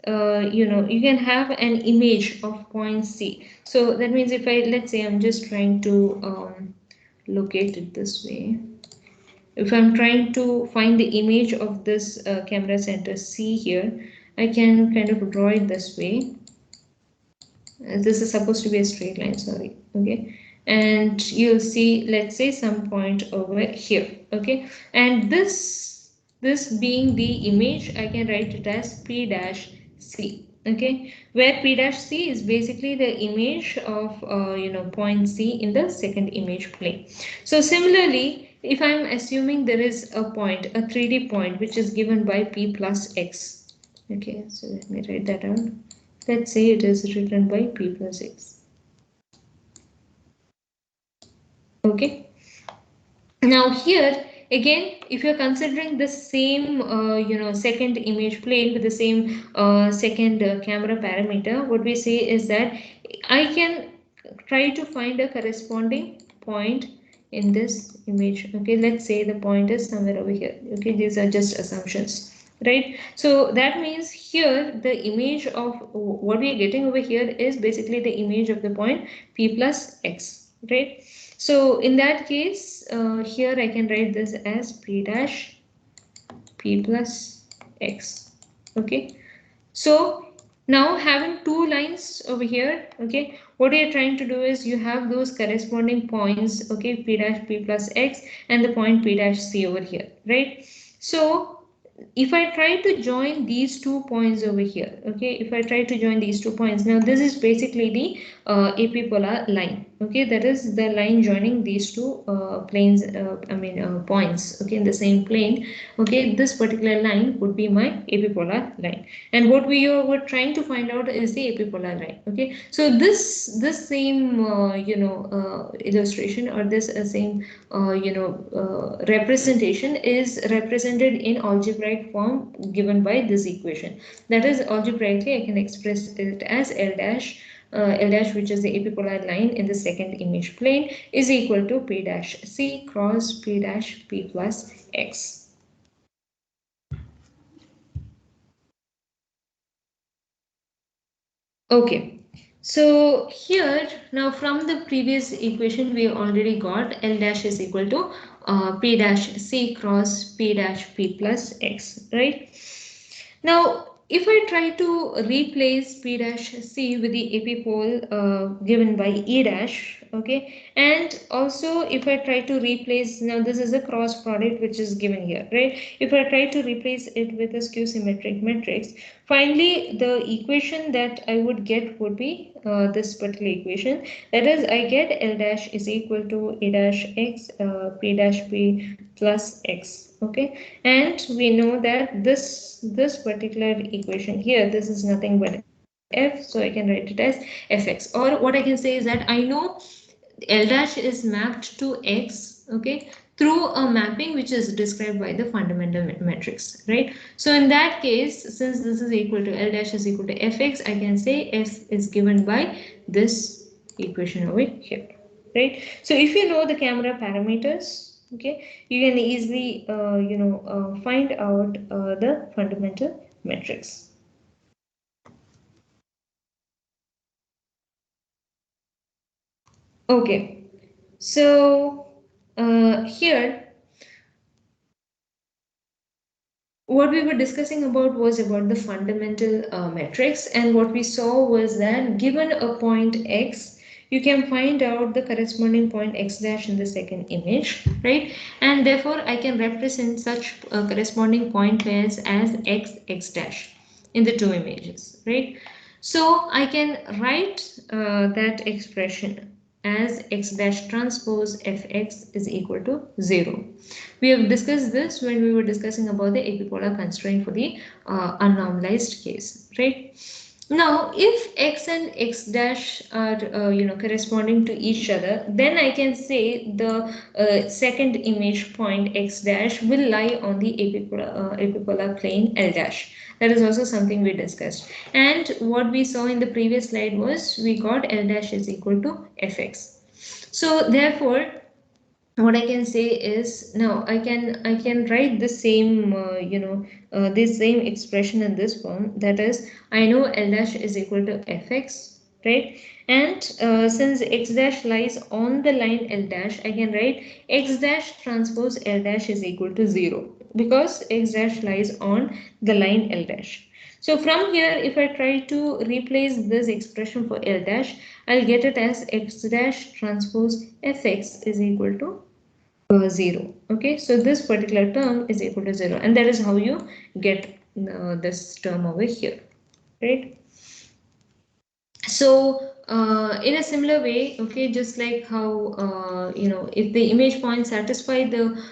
you can have an image of point C. So that means if I, let's say I'm just trying to locate it this way. If I'm trying to find the image of this camera center C here, I can kind of draw it this way. This is supposed to be a straight line, sorry, okay? And you'll see, let's say, some point over here, okay? And this being the image, I can write it as P dash C, okay? Where P dash C is basically the image of point C in the second image plane. So similarly, if I'm assuming there is a point, a 3D point, which is given by P plus X, okay, so let me write that out. Let's say it is written by P plus X. Okay. Now here again, if you're considering the same second image plane with the same second camera parameter, what we say is that I can try to find a corresponding point in this image. Okay, let's say the point is somewhere over here. Okay, these are just assumptions, right? So that means here the image of what we are getting over here is basically the image of the point P plus X, right? So in that case, here I can write this as P dash P plus X. Okay. So now having two lines over here, okay, what you're trying to do is you have those corresponding points, okay, P dash P plus X and the point P dash C over here, right? So if I try to join these 2 points over here, okay, if I try to join these 2 points, now this is basically the epipolar line, okay, that is the line joining these two planes, points, okay, in the same plane, okay, this particular line would be my epipolar line, and what we were trying to find out is the epipolar line, okay. So this same illustration, or this same representation is represented in algebraic form given by this equation. That is, algebraically I can express it as L dash, which is the epipolar line in the second image plane, is equal to P dash C cross P dash P plus X. Okay, so here now from the previous equation we already got L dash is equal to P dash C cross P dash P plus X, right? Now if I try to replace P dash C with the epipole given by E dash, okay, and also if I try to replace, now this is a cross product which is given here, right? If I try to replace it with a skew symmetric matrix, finally the equation that I would get would be this particular equation, that is I get L dash is equal to E dash X P dash P plus X, okay, and we know that this particular equation here, this is nothing but F, so I can write it as Fx, or what I can say is that I know L dash is mapped to X, okay, through a mapping which is described by the fundamental matrix, right? So in that case, since this is equal to L dash is equal to Fx, I can say F is given by this equation over here, right? So if you know the camera parameters, okay, you can easily find out the fundamental matrix. Okay, so here what we were discussing about was about the fundamental metrics, and what we saw was that given a point X, you can find out the corresponding point X dash in the second image, right? And therefore I can represent such corresponding point pairs as X X dash in the two images, right? So I can write that expression as x dash transpose fx is equal to 0. We have discussed this when we were discussing about the epipolar constraint for the unnormalized case, right? Now, if x and x dash are corresponding to each other, then I can say the second image point x dash will lie on the epipolar plane L dash. That is also something we discussed. And what we saw in the previous slide was we got L dash is equal to fx. So therefore, what I can say is now I can write the same this same expression in this form, that is I know L dash is equal to fx, right? And since x dash lies on the line L dash, I can write x dash transpose L dash is equal to 0 because x dash lies on the line L dash. So from here, if I try to replace this expression for L dash, I'll get it as x dash transpose fx is equal to 0. Okay, so this particular term is equal to 0, and that is how you get this term over here, right? So in a similar way, okay, just like how if the image points satisfy the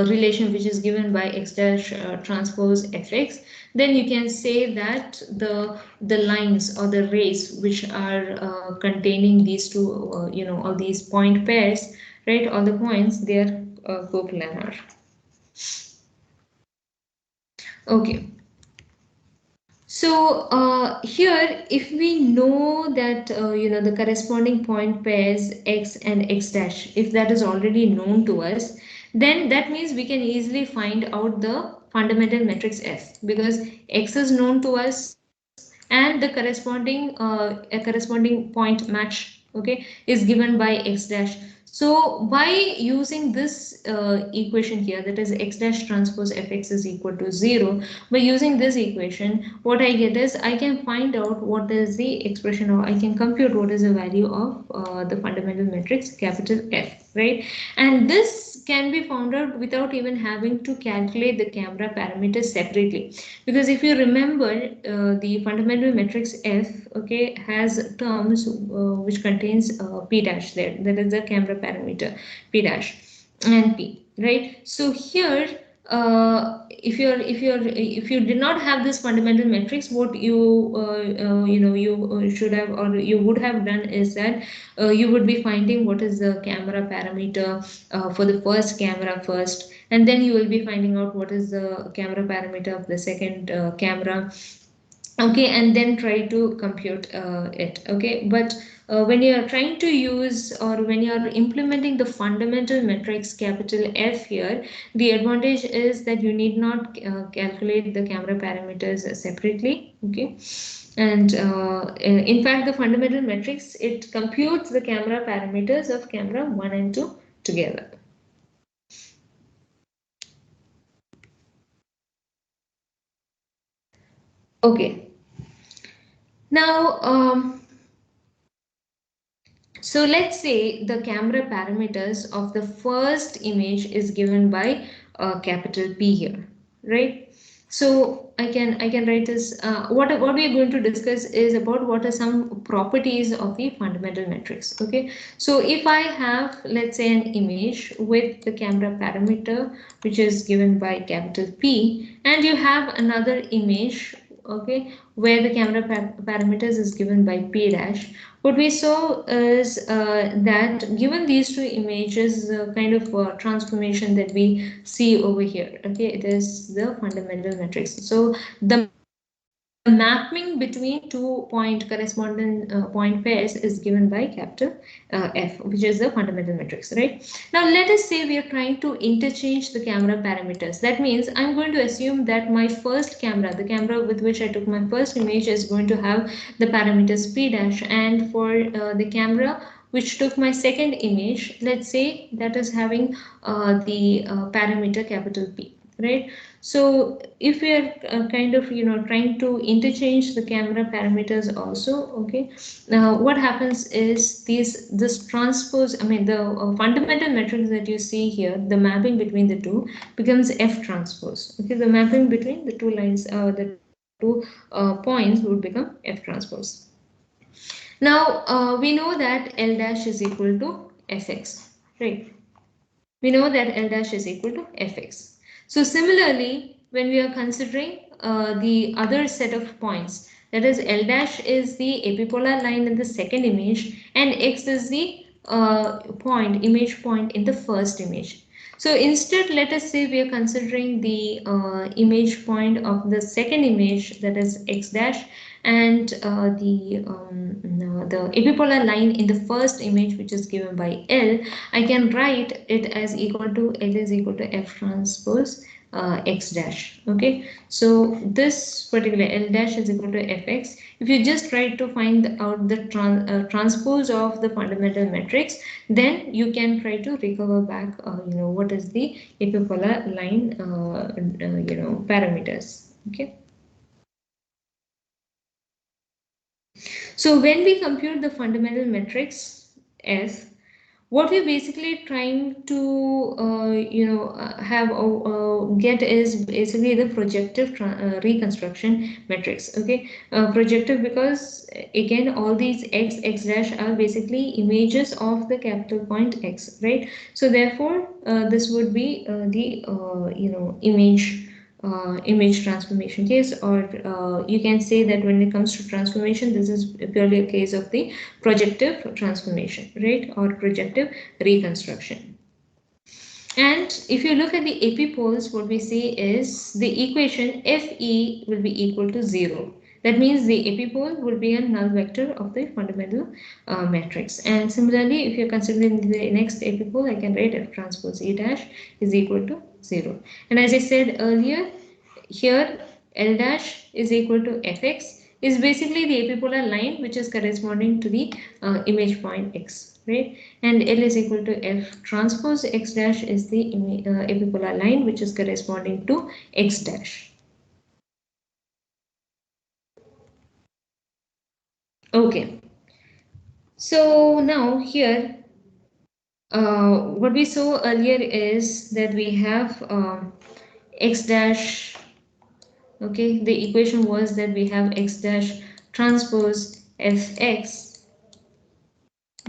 relation which is given by x dash transpose fx, then you can say that the lines or the rays which are containing these two all these point pairs, right, all the points, they are coplanar. Okay. So here, if we know that the corresponding point pairs x and x dash, if that is already known to us, then that means we can easily find out the fundamental matrix F, because x is known to us and the corresponding a corresponding point match, okay, is given by x dash. So by using this equation here, that is x dash transpose fx is equal to 0, by using this equation, what I get is I can find out what is the expression, or I can compute what is the value of the fundamental matrix capital F, right? And this can be found out without even having to calculate the camera parameters separately, because if you remember, the fundamental matrix F, okay, has terms which contains p dash there, that is the camera parameter p dash and p, right? So here if you did not have this fundamental matrix, what you should have, or you would have done, is that you would be finding what is the camera parameter for the first camera first, and then you will be finding out what is the camera parameter of the second camera, okay, and then try to compute it, okay. But when you are trying to use, or when you are implementing the fundamental matrix capital F here, the advantage is that you need not calculate the camera parameters separately, okay. And in fact, the fundamental matrix, it computes the camera parameters of camera 1 and 2 together. Okay. Now, so let's say the camera parameters of the first image is given by capital P here, right? So I can write this. What we are going to discuss is about what are some properties of the fundamental matrix. Okay, so if I have, let's say, an image with the camera parameter which is given by capital P, and you have another image, okay, where the camera parameters is given by P dash, what we saw is that given these two images, the kind of transformation that we see over here, okay, it is the fundamental matrix. So the mapping between two point corresponding point pairs is given by capital F, which is the fundamental matrix, right? Now let us say we are trying to interchange the camera parameters. That means I'm going to assume that my first camera, the camera with which I took my first image, is going to have the parameters p dash, and for the camera which took my second image, let's say that is having the parameter capital P, right? So if we are kind of trying to interchange the camera parameters also, okay, now what happens is this transpose, I mean the fundamental matrix that you see here, the mapping between the two becomes F transpose, okay, the mapping between the two lines, the two two points would become F transpose. Now we know that L dash is equal to Fx, right? We know that L dash is equal to Fx. So similarly, when we are considering the other set of points, that is L dash is the epipolar line in the second image and X is the image point in the first image. So instead, let us say we are considering the image point of the second image, that is X dash, and the epipolar line in the first image, which is given by L. I can write it as equal to L is equal to F transpose X dash. Okay, so this particular L dash is equal to Fx. If you just try to find out the transpose of the fundamental matrix, then you can try to recover back what is the epipolar line parameters. Okay. So when we compute the fundamental matrix F, what we're basically trying to get is basically the projective reconstruction matrix. Okay, projective because again all these x dash are basically images of the capital point X, right? So therefore this would be the image transformation case, or you can say that when it comes to transformation, this is purely a case of the projective transformation, right, or projective reconstruction. And if you look at the epipoles, what we see is the equation Fe will be equal to 0. That means the epipole will be a null vector of the fundamental matrix. And similarly, if you're considering the next epipole, I can write F transpose E dash is equal to 0. And as I said earlier, here L dash is equal to Fx is basically the epipolar line which is corresponding to the image point X, right? And L is equal to F transpose X dash is the epipolar line which is corresponding to X dash. Okay, so now here what we saw earlier is that we have X dash. Okay, the equation was that we have X dash transpose Fx,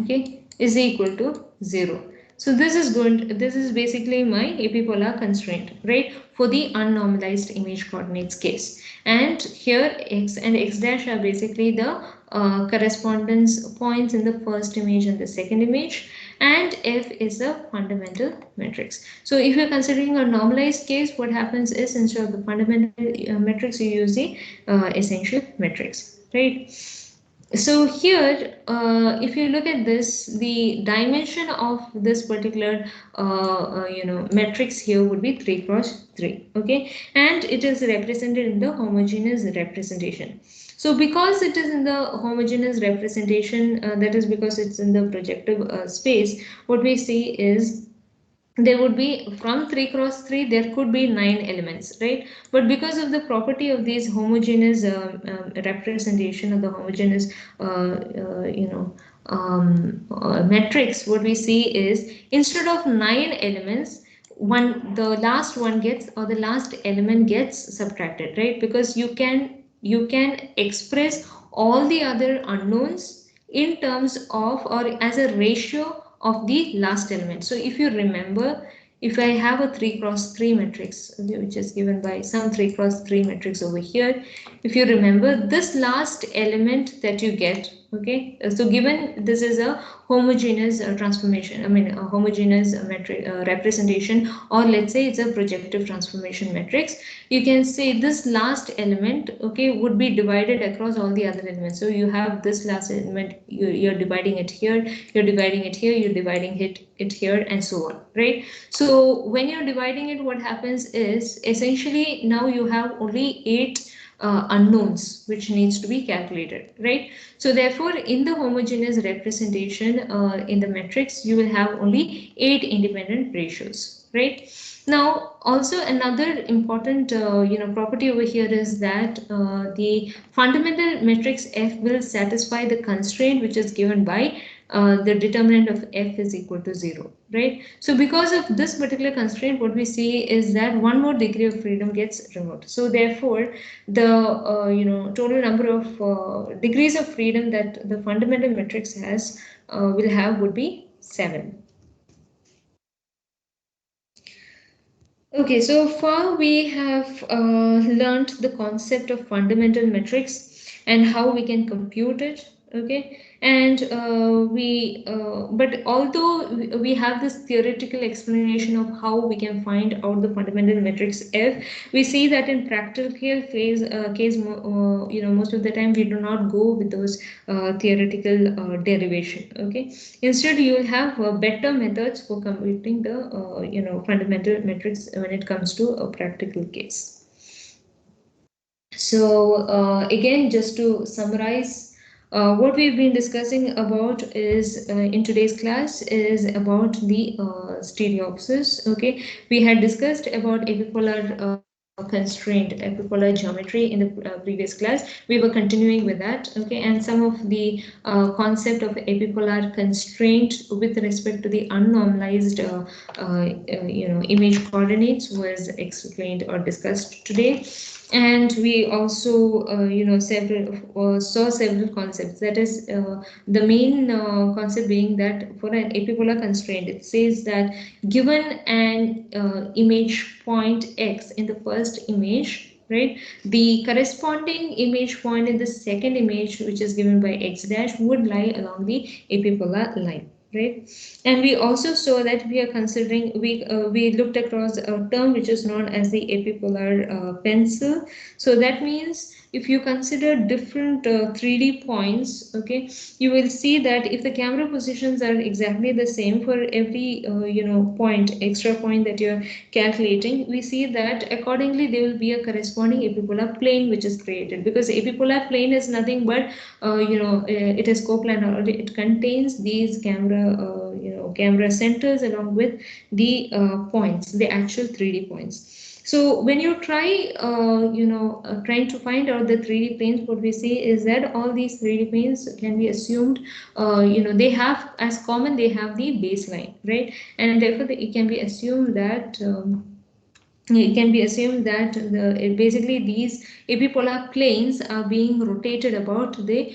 okay, is equal to 0. So this is basically my epipolar constraint, right, for the unnormalized image coordinates case. And here X and X dash are basically the correspondence points in the first image and the second image, and F is the fundamental matrix. So if you're considering a normalized case, what happens is instead of the fundamental matrix, you use the essential matrix, right? So here, if you look at this, the dimension of this particular, matrix here would be 3 cross 3. Okay, and it is represented in the homogeneous representation. So because it is in the homogeneous representation, that is because it's in the projective space, what we see is there would be from 3 cross 3 there could be 9 elements, right? But because of the property of these homogeneous representation of the homogeneous matrix, what we see is instead of 9 elements, the last one gets, or the last element gets subtracted, right? Because you can express all the other unknowns in terms of, or as a ratio of the last element. So if you remember, if I have a 3 cross 3 matrix, okay, which is given by some 3 cross 3 matrix over here, if you remember this last element that you get, okay, so given this is a homogeneous transformation, I mean a homogeneous metric representation, or let's say it's a projective transformation matrix, you can say this last element, okay, would be divided across all the other elements. So you have this last element, you're dividing it here, you're dividing it here, you're dividing it here, and so on, right? So when you're dividing it, what happens is essentially now you have only 8 unknowns which needs to be calculated, right? So therefore in the homogeneous representation in the matrix, you will have only 8 independent ratios, right? Now also another important property over here is that the fundamental matrix F will satisfy the constraint which is given by the determinant of f is equal to 0, right? So because of this particular constraint, what we see is that one more degree of freedom gets removed. So therefore, the total number of degrees of freedom that the fundamental matrix has will have would be 7. Okay, so far we have learned the concept of fundamental metrics and how we can compute it. Okay, and but although we have this theoretical explanation of how we can find out the fundamental matrix F, we see that in practical case, most of the time we do not go with those theoretical derivation. Okay, instead you will have better methods for computing the fundamental metrics when it comes to a practical case. So again, just to summarize, what we've been discussing about is in today's class is about the stereopsis. Okay, we had discussed about epipolar constraint, epipolar geometry in the previous class. We were continuing with that. Okay, and some of the concept of epipolar constraint with respect to the unnormalized image coordinates was explained or discussed today. And we also saw several concepts. That is the main concept being that for an epipolar constraint, it says that given an image point x in the first image, right, the corresponding image point in the second image, which is given by x dash, would lie along the epipolar line, right? And we also saw that we are considering, we looked across a term which is known as the epipolar pencil. So that means if you consider different 3D points, okay, you will see that if the camera positions are exactly the same for every extra point that you're calculating, we see that accordingly there will be a corresponding epipolar plane which is created, because epipolar plane is nothing but it is coplanar, or it contains these camera centers along with the points, the actual 3D points. So when you try, trying to find out the 3D planes, what we see is that all these 3D planes can be assumed, they have as common, they have the baseline, right? And therefore it can be assumed that basically these epipolar planes are being rotated about the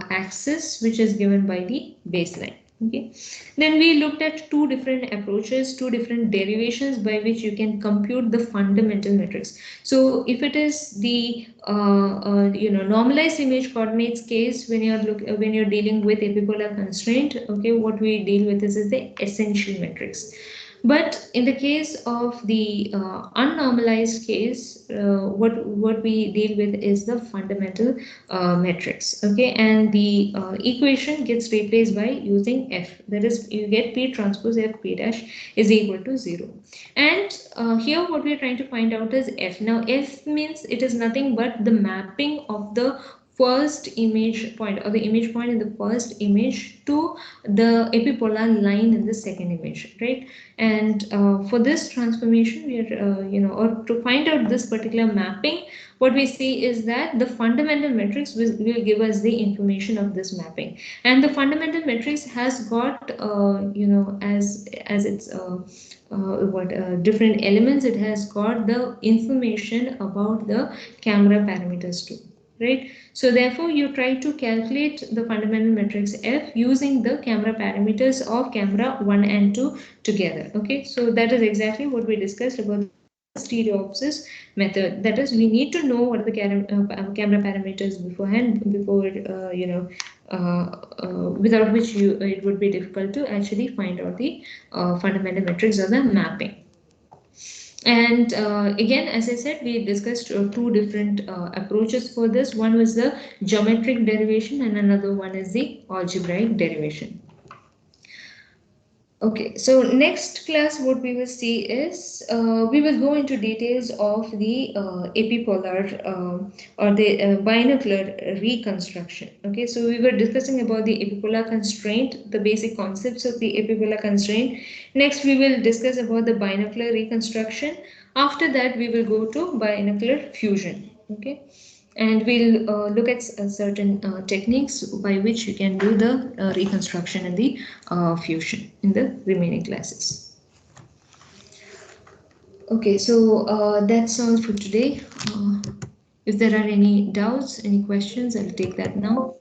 axis which is given by the baseline. Okay, then we looked at two different approaches, two different derivations by which you can compute the fundamental matrix. So if it is the normalized image coordinates case, when you're dealing with epipolar constraint, okay, what we deal with is the essential matrix. But in the case of the unnormalized case, what we deal with is the fundamental matrix. Okay, and the equation gets replaced by using F. That is, you get P transpose F P dash is equal to 0. And here what we are trying to find out is F. Now F means it is nothing but the mapping of the first image point, or the image point in the first image, to the epipolar line in the second image, right? And for this transformation, we are, or to find out this particular mapping, what we see is that the fundamental matrix will give us the information of this mapping. And the fundamental matrix has got, as its different elements, it has got the information about the camera parameters too, right? So therefore you try to calculate the fundamental matrix F using the camera parameters of camera 1 and 2 together. Okay, so that is exactly what we discussed about stereopsis method. That is, we need to know what are the camera parameters beforehand, before without which it would be difficult to actually find out the fundamental matrix or the mapping. And again, as I said, we discussed two different approaches for this. One was the geometric derivation and another one is the algebraic derivation. Okay, so next class what we will see is we will go into details of the epipolar or the binocular reconstruction. Okay, so we were discussing about the epipolar constraint, the basic concepts of the epipolar constraint. Next we will discuss about the binocular reconstruction. After that we will go to binocular fusion. Okay. And we'll look at certain techniques by which you can do the reconstruction and the fusion in the remaining classes. Okay, so that's all for today. If there are any doubts, any questions, I'll take that now.